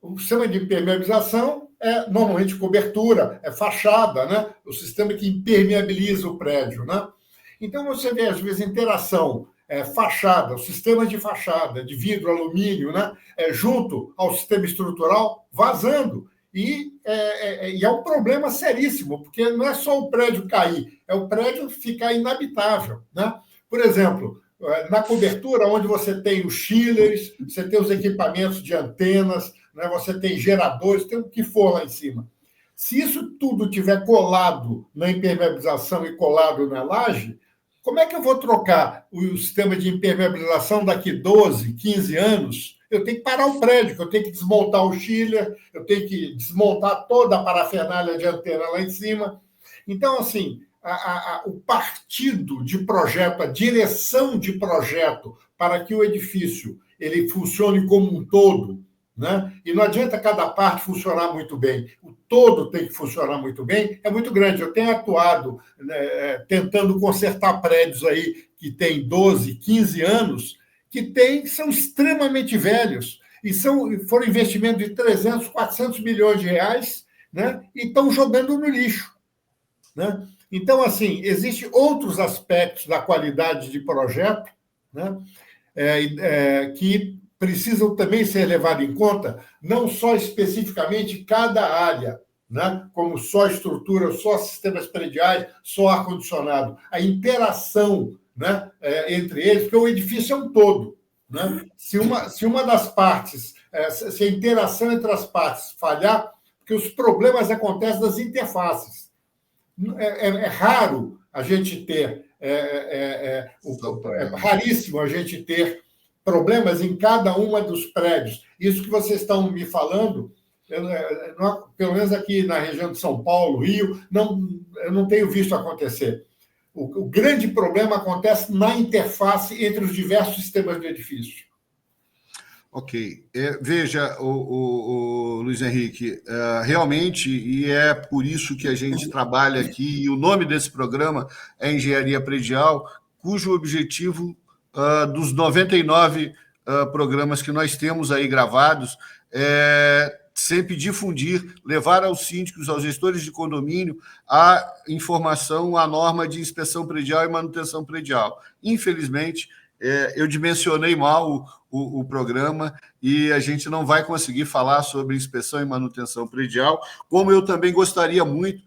o sistema de impermeabilização é normalmente cobertura, é fachada, né? O sistema que impermeabiliza o prédio. Né? Então, você vê, às vezes, interação fachada, o sistema de fachada, de vidro, alumínio, né? Junto ao sistema estrutural, vazando. E é um problema seríssimo, porque não é só o prédio cair, é o prédio ficar inabitável. Né? Por exemplo, na cobertura, onde você tem os chillers, você tem os equipamentos de antenas, né? Você tem geradores, tem o que for lá em cima. Se isso tudo tiver colado na impermeabilização e colado na laje, como é que eu vou trocar o sistema de impermeabilização daqui 12, 15 anos? Eu tenho que parar o prédio, eu tenho que desmontar o chiller, eu tenho que desmontar toda a parafernália de antena lá em cima. Então, assim, o partido de projeto, a direção de projeto para que o edifício ele funcione como um todo, né? E não adianta cada parte funcionar muito bem, o todo tem que funcionar muito bem, é muito grande. Eu tenho atuado tentando consertar prédios aí que têm 12, 15 anos, que são extremamente velhos, e foram investimentos de 300, 400 milhões de reais, né? E estão jogando no lixo. Né? Então, assim, existem outros aspectos da qualidade de projeto, né? Que precisam também ser levados em conta, não só especificamente cada área, né? Como só estrutura, só sistemas prediais, só ar-condicionado. A interação, né? Entre eles, porque o edifício é um todo. Né? Se uma das partes, se a interação entre as partes falhar, porque os problemas acontecem nas interfaces. É raro a gente ter, é raríssimo a gente ter problemas em cada uma dos prédios. Isso que vocês estão me falando, pelo menos aqui na região de São Paulo, Rio, eu não tenho visto acontecer. O grande problema acontece na interface entre os diversos sistemas do edifício. Ok. Veja, o Luiz Henrique, realmente, e é por isso que a gente trabalha aqui, e o nome desse programa é Engenharia Predial, cujo objetivo dos 99 programas que nós temos aí gravados é sempre difundir, levar aos síndicos, aos gestores de condomínio, a informação, a norma de inspeção predial e manutenção predial. Infelizmente, eu dimensionei mal o programa e a gente não vai conseguir falar sobre inspeção e manutenção predial, como eu também gostaria muito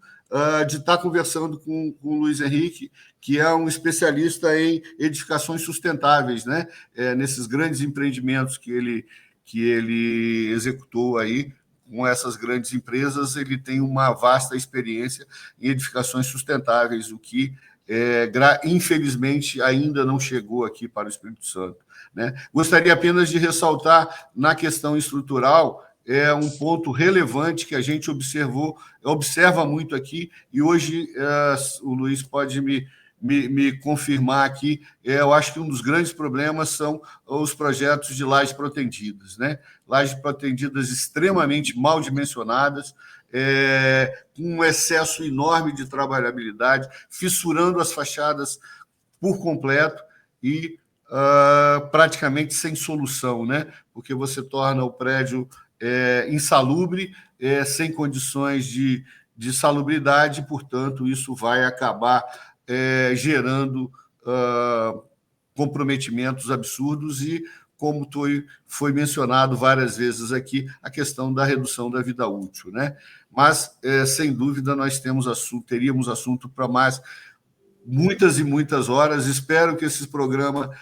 de estar conversando com o Luiz Henrique, que é um especialista em edificações sustentáveis, né? Nesses grandes empreendimentos que ele executou aí, com essas grandes empresas, ele tem uma vasta experiência em edificações sustentáveis, o que, infelizmente, ainda não chegou aqui para o Espírito Santo, né? Gostaria apenas de ressaltar, na questão estrutural, um ponto relevante que a gente observa muito aqui, e hoje o Luiz pode me confirmar aqui, eu acho que um dos grandes problemas são os projetos de lajes protendidas, né? Lajes protendidas extremamente mal dimensionadas, com um excesso enorme de trabalhabilidade, fissurando as fachadas por completo e praticamente sem solução, né? Porque você torna o prédio insalubre, sem condições de salubridade, portanto, isso vai acabar gerando comprometimentos absurdos e, como foi mencionado várias vezes aqui, a questão da redução da vida útil, né? Mas, sem dúvida, nós teríamos assunto para mais muitas e muitas horas. Espero que esse programa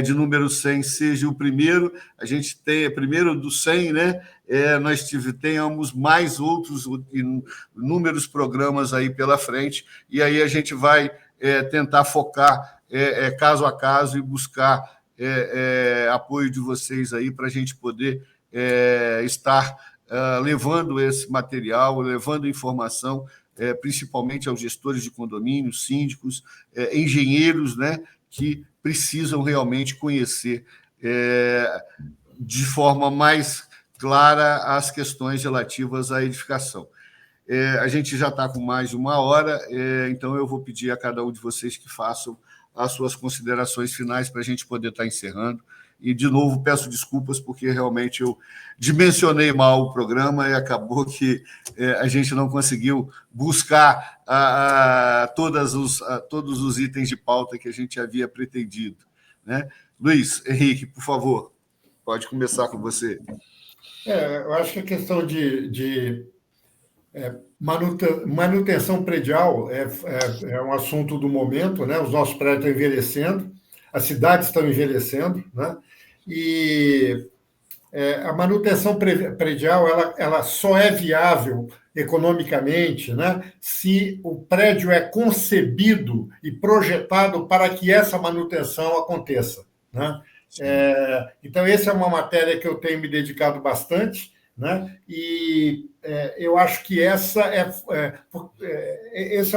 de número 100 seja o primeiro. A gente tem primeiro do 100, né? Nós tenhamos mais outros inúmeros programas aí pela frente, e aí a gente vai tentar focar caso a caso e buscar apoio de vocês aí para a gente poder estar levando esse material, levando informação, principalmente aos gestores de condomínios, síndicos, engenheiros, né, que precisam realmente conhecer de forma mais clara as questões relativas à edificação. A gente já está com mais de 1 hora, então eu vou pedir a cada um de vocês que façam as suas considerações finais para a gente poder estar encerrando. E, de novo, peço desculpas, porque realmente eu dimensionei mal o programa e acabou que a gente não conseguiu buscar todos os itens de pauta que a gente havia pretendido, né? Luiz Henrique, por favor, pode começar com você. Eu acho que a questão de manutenção predial é um assunto do momento, né? Os nossos prédios estão envelhecendo, as cidades estão envelhecendo, né? E a manutenção predial ela só é viável economicamente, né, se o prédio é concebido e projetado para que essa manutenção aconteça, né? Então, essa é uma matéria que eu tenho me dedicado bastante, né? E eu acho que esse é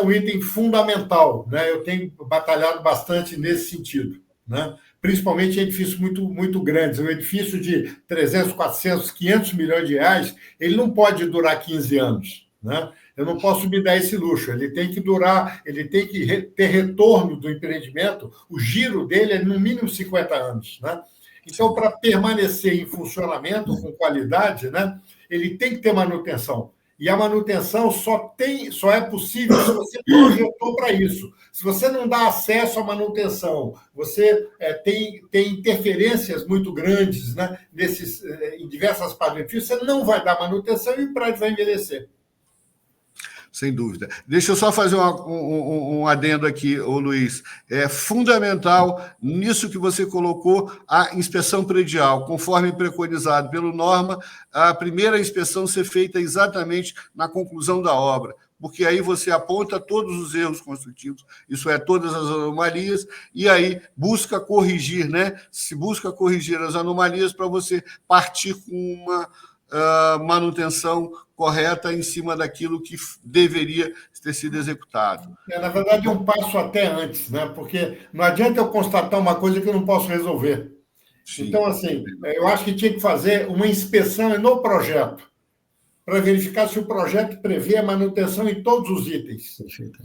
um item fundamental, né? Eu tenho batalhado bastante nesse sentido, né? Principalmente em edifícios muito grandes. Um edifício de 300, 400, 500 milhões de reais, ele não pode durar 15 anos, né? Eu não posso me dar esse luxo. Ele tem que durar, ele tem que ter retorno do empreendimento, o giro dele é no mínimo 50 anos, né? Então, para permanecer em funcionamento com qualidade, né, ele tem que ter manutenção. E a manutenção só é possível se você projetou para isso. Se você não dá acesso à manutenção, você tem interferências muito grandes, né, em diversas partes do edifício, você não vai dar manutenção e o prédio vai envelhecer. Sem dúvida. Deixa eu só fazer um adendo aqui, ô Luiz. É fundamental, nisso que você colocou, a inspeção predial, conforme preconizado pelo norma, a primeira inspeção ser feita exatamente na conclusão da obra, porque aí você aponta todos os erros construtivos, isso é, todas as anomalias, e aí busca corrigir, né? Se busca corrigir as anomalias para você partir com uma manutenção correta em cima daquilo que deveria ter sido executado. Na verdade, é um passo até antes, né? Porque não adianta eu constatar uma coisa que eu não posso resolver. Sim. Então, assim, eu acho que tinha que fazer uma inspeção no projeto, para verificar se o projeto prevê a manutenção em todos os itens.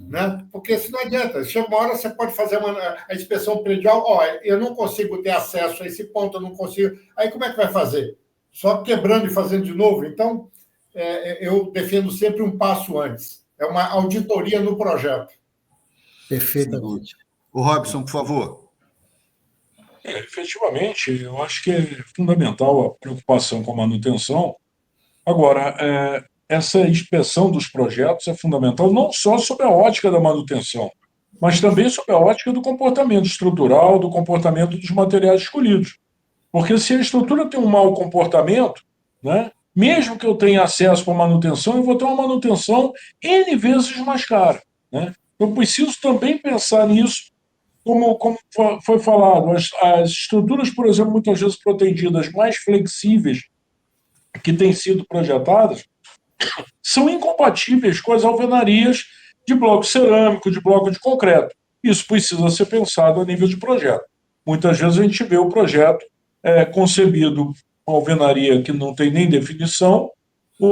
Né? Porque se não adianta, chega uma hora você pode fazer a inspeção predial, eu não consigo ter acesso a esse ponto, eu não consigo. Aí como é que vai fazer? Só quebrando e fazendo de novo. Então, eu defendo sempre um passo antes. É uma auditoria no projeto. Perfeitamente. O Robson, por favor. Efetivamente, eu acho que é fundamental a preocupação com a manutenção. Agora, essa inspeção dos projetos é fundamental não só sob a ótica da manutenção, mas também sob a ótica do comportamento estrutural, do comportamento dos materiais escolhidos. Porque se a estrutura tem um mau comportamento, né, mesmo que eu tenha acesso para manutenção, eu vou ter uma manutenção N vezes mais cara. Né? Eu preciso também pensar nisso, como foi falado, as estruturas, por exemplo, muitas vezes protegidas, mais flexíveis, que têm sido projetadas, são incompatíveis com as alvenarias de bloco cerâmico, de bloco de concreto. Isso precisa ser pensado a nível de projeto. Muitas vezes a gente vê o projeto concebido com alvenaria que não tem nem definição,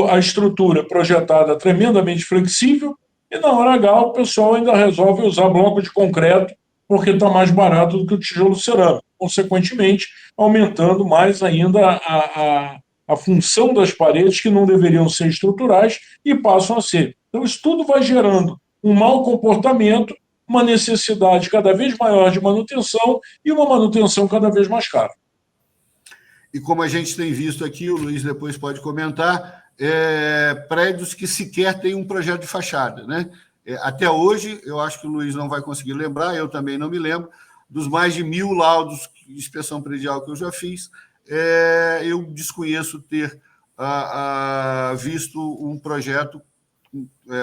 a estrutura projetada tremendamente flexível, e na hora H o pessoal ainda resolve usar bloco de concreto porque está mais barato do que o tijolo cerâmico, consequentemente aumentando mais ainda a função das paredes que não deveriam ser estruturais e passam a ser. Então isso tudo vai gerando um mau comportamento, uma necessidade cada vez maior de manutenção e uma manutenção cada vez mais cara. E como a gente tem visto aqui, o Luiz depois pode comentar, prédios que sequer têm um projeto de fachada, né? Até hoje, eu acho que o Luiz não vai conseguir lembrar, eu também não me lembro, dos mais de 1.000 laudos de inspeção predial que eu já fiz, eu desconheço ter visto um projeto,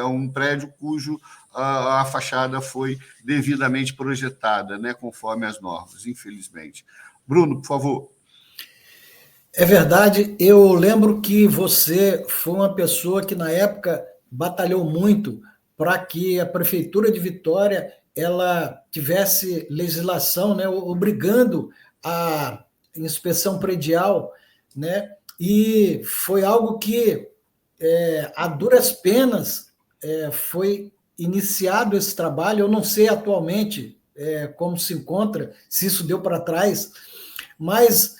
um prédio cujo a fachada foi devidamente projetada, né, conforme as normas, infelizmente. Bruno, por favor. É verdade, eu lembro que você foi uma pessoa que, na época, batalhou muito para que a Prefeitura de Vitória ela tivesse legislação, né, obrigando a inspeção predial, né, e foi algo que, a duras penas, foi iniciado esse trabalho. Eu não sei atualmente como se encontra, se isso deu para trás, mas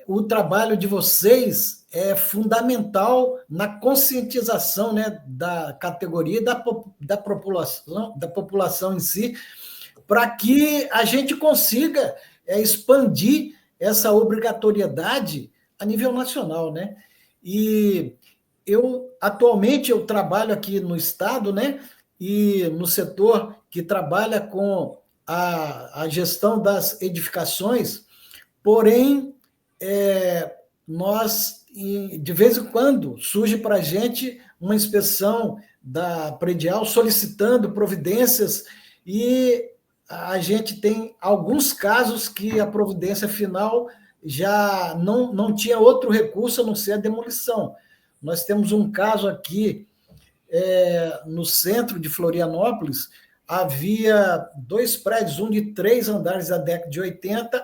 o trabalho de vocês é fundamental na conscientização, né, da categoria, da população em si, para que a gente consiga expandir essa obrigatoriedade a nível nacional, né? E atualmente eu trabalho aqui no estado, né, e no setor que trabalha com a gestão das edificações, porém, nós, de vez em quando, surge para a gente uma inspeção da predial solicitando providências e a gente tem alguns casos que a providência final já não tinha outro recurso a não ser a demolição. Nós temos um caso aqui no centro de Florianópolis, havia 2 prédios, um de 3 andares da década de 80,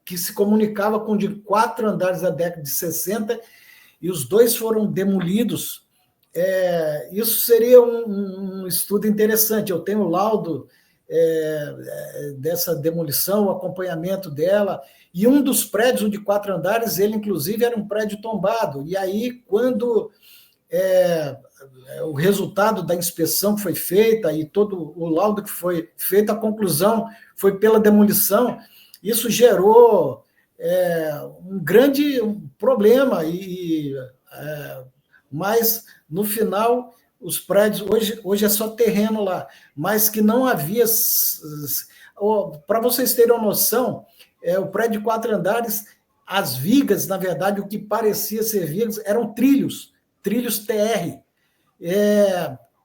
que se comunicava com de 4 andares da década de 60, e os 2 foram demolidos. Isso seria um estudo interessante. Eu tenho o laudo dessa demolição, o acompanhamento dela, e um dos prédios, o de 4 andares, ele inclusive era um prédio tombado, e aí quando o resultado da inspeção que foi feita e todo o laudo que foi feito, a conclusão foi pela demolição. Isso gerou um grande problema, mas, no final, os prédios, hoje é só terreno lá, mas que não havia... Para vocês terem uma noção, o prédio de 4 andares, as vigas, na verdade, o que parecia ser vigas, eram trilhos TR.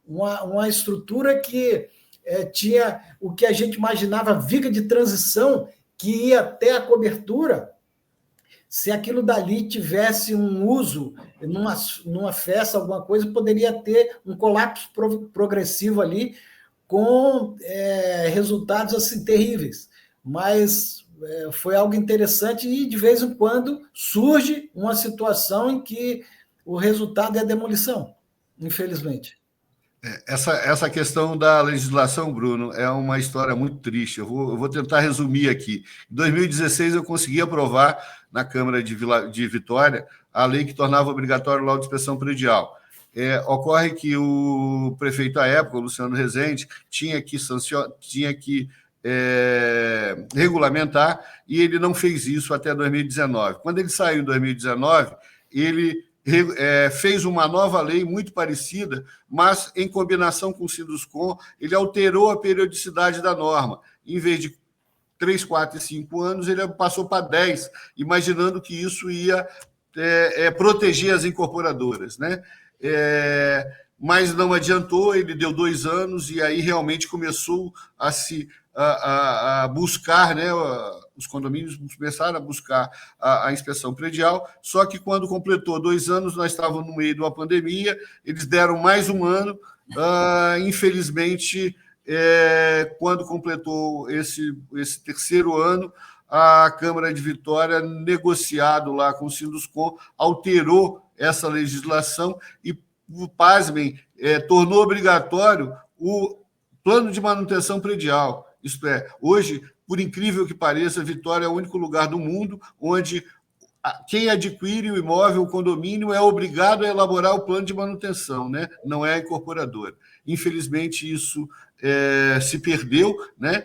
Uma estrutura que tinha o que a gente imaginava viga de transição, que ia até a cobertura. Se aquilo dali tivesse um uso numa festa, alguma coisa, poderia ter um colapso progressivo ali, com resultados assim terríveis. Mas foi algo interessante e, de vez em quando, surge uma situação em que o resultado é a demolição, infelizmente. Essa questão da legislação, Bruno, é uma história muito triste. Eu vou tentar resumir aqui. Em 2016, eu consegui aprovar na Câmara de Vitória a lei que tornava obrigatório o laudo de inspeção predial. Ocorre que o prefeito à época, o Luciano Rezende, tinha que regulamentar, e ele não fez isso até 2019. Quando ele saiu em 2019, ele fez uma nova lei muito parecida, mas em combinação com o Sinduscom, ele alterou a periodicidade da norma. Em vez de 3, 4 e 5 anos, ele passou para 10, imaginando que isso ia proteger as incorporadoras, né? Mas não adiantou, ele deu 2 anos, e aí realmente começou a buscar, né, os condomínios começaram a buscar a inspeção predial, só que quando completou 2 anos, nós estávamos no meio de uma pandemia, eles deram mais 1 ano, infelizmente, quando completou esse 3º ano, a Câmara de Vitória, negociado lá com o Sinduscom, alterou essa legislação e, pasmem, tornou obrigatório o plano de manutenção predial. Isto é, hoje, por incrível que pareça, Vitória é o único lugar do mundo onde quem adquire o imóvel, o condomínio, é obrigado a elaborar o plano de manutenção, né? Não é a incorporadora. Infelizmente, isso se perdeu, né?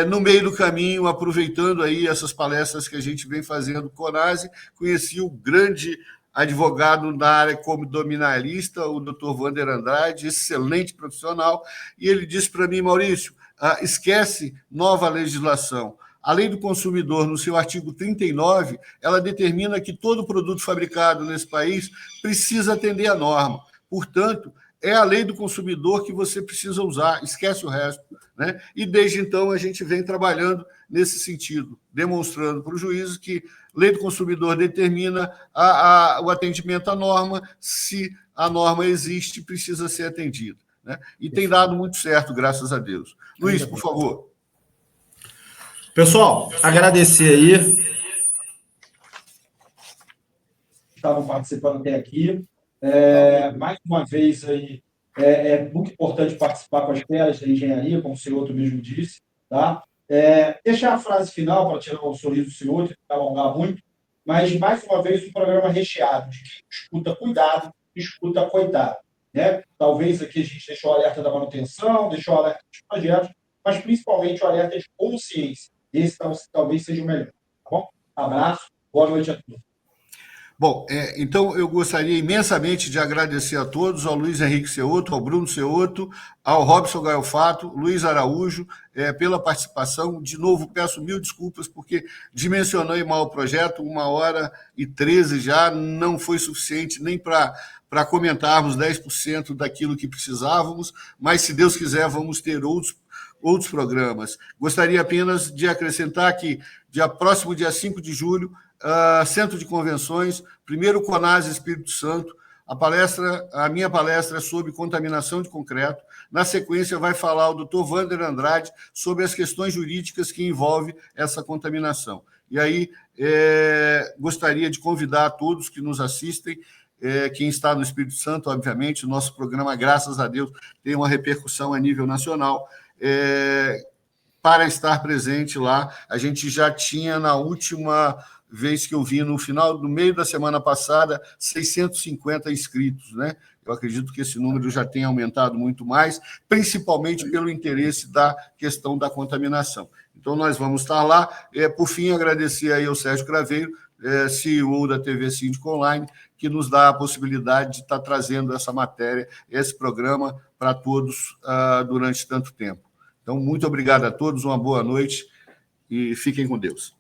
No meio do caminho, aproveitando aí essas palestras que a gente vem fazendo com o CONASE, conheci o grande advogado da área condominialista, o Dr. Wander Andrade, excelente profissional, e ele disse para mim: Maurício, esquece nova legislação. A Lei do Consumidor, no seu artigo 39, ela determina que todo produto fabricado nesse país precisa atender à norma. Portanto, é a Lei do Consumidor que você precisa usar, esquece o resto, né? E desde então a gente vem trabalhando nesse sentido, demonstrando para os juízes que a Lei do Consumidor determina o atendimento à norma, se a norma existe, precisa ser atendida, né? E tem dado muito certo, graças a Deus. Luiz, por favor. Pessoal, agradecer aí. Estavam participando até aqui. Mais uma vez, aí, é muito importante participar com as feras da engenharia, como o senhor mesmo disse. Tá? Deixar a frase final para tirar o sorriso do senhor, que não alongar muito, mas, mais uma vez, um programa recheado de quem escuta cuidado, escuta coitado. Né? Talvez aqui a gente deixou o alerta da manutenção, deixou o alerta dos projetos, mas principalmente o alerta de consciência. Esse talvez seja o melhor. Tá bom? Abraço, boa noite a todos. Bom, então eu gostaria imensamente de agradecer a todos, ao Luiz Henrique Ceotto, ao Bruno Ceotto, ao Robson Gaiofato, Luiz Araújo, pela participação. De novo, peço 1000 desculpas, porque dimensionei mal o projeto, 1h13 já, não foi suficiente nem para comentarmos 10% daquilo que precisávamos, mas, se Deus quiser, vamos ter outros programas. Gostaria apenas de acrescentar que, próximo dia 5 de julho, Centro de Convenções, primeiro CONASE Espírito Santo, a minha palestra é sobre contaminação de concreto. Na sequência, vai falar o Dr. Wander Andrade sobre as questões jurídicas que envolvem essa contaminação. E aí, gostaria de convidar a todos que nos assistem, quem está no Espírito Santo, obviamente, o nosso programa, graças a Deus, tem uma repercussão a nível nacional, para estar presente lá. A gente já tinha, na última vez que eu vi, no meio da semana passada, 650 inscritos, né? Eu acredito que esse número já tenha aumentado muito mais, principalmente pelo interesse da questão da contaminação. Então, nós vamos estar lá. Por fim, agradecer aí ao Sérgio Craveiro, CEO da TV Síndico Online, que nos dá a possibilidade de estar trazendo essa matéria, esse programa, para todos durante tanto tempo. Então, muito obrigado a todos, uma boa noite e fiquem com Deus.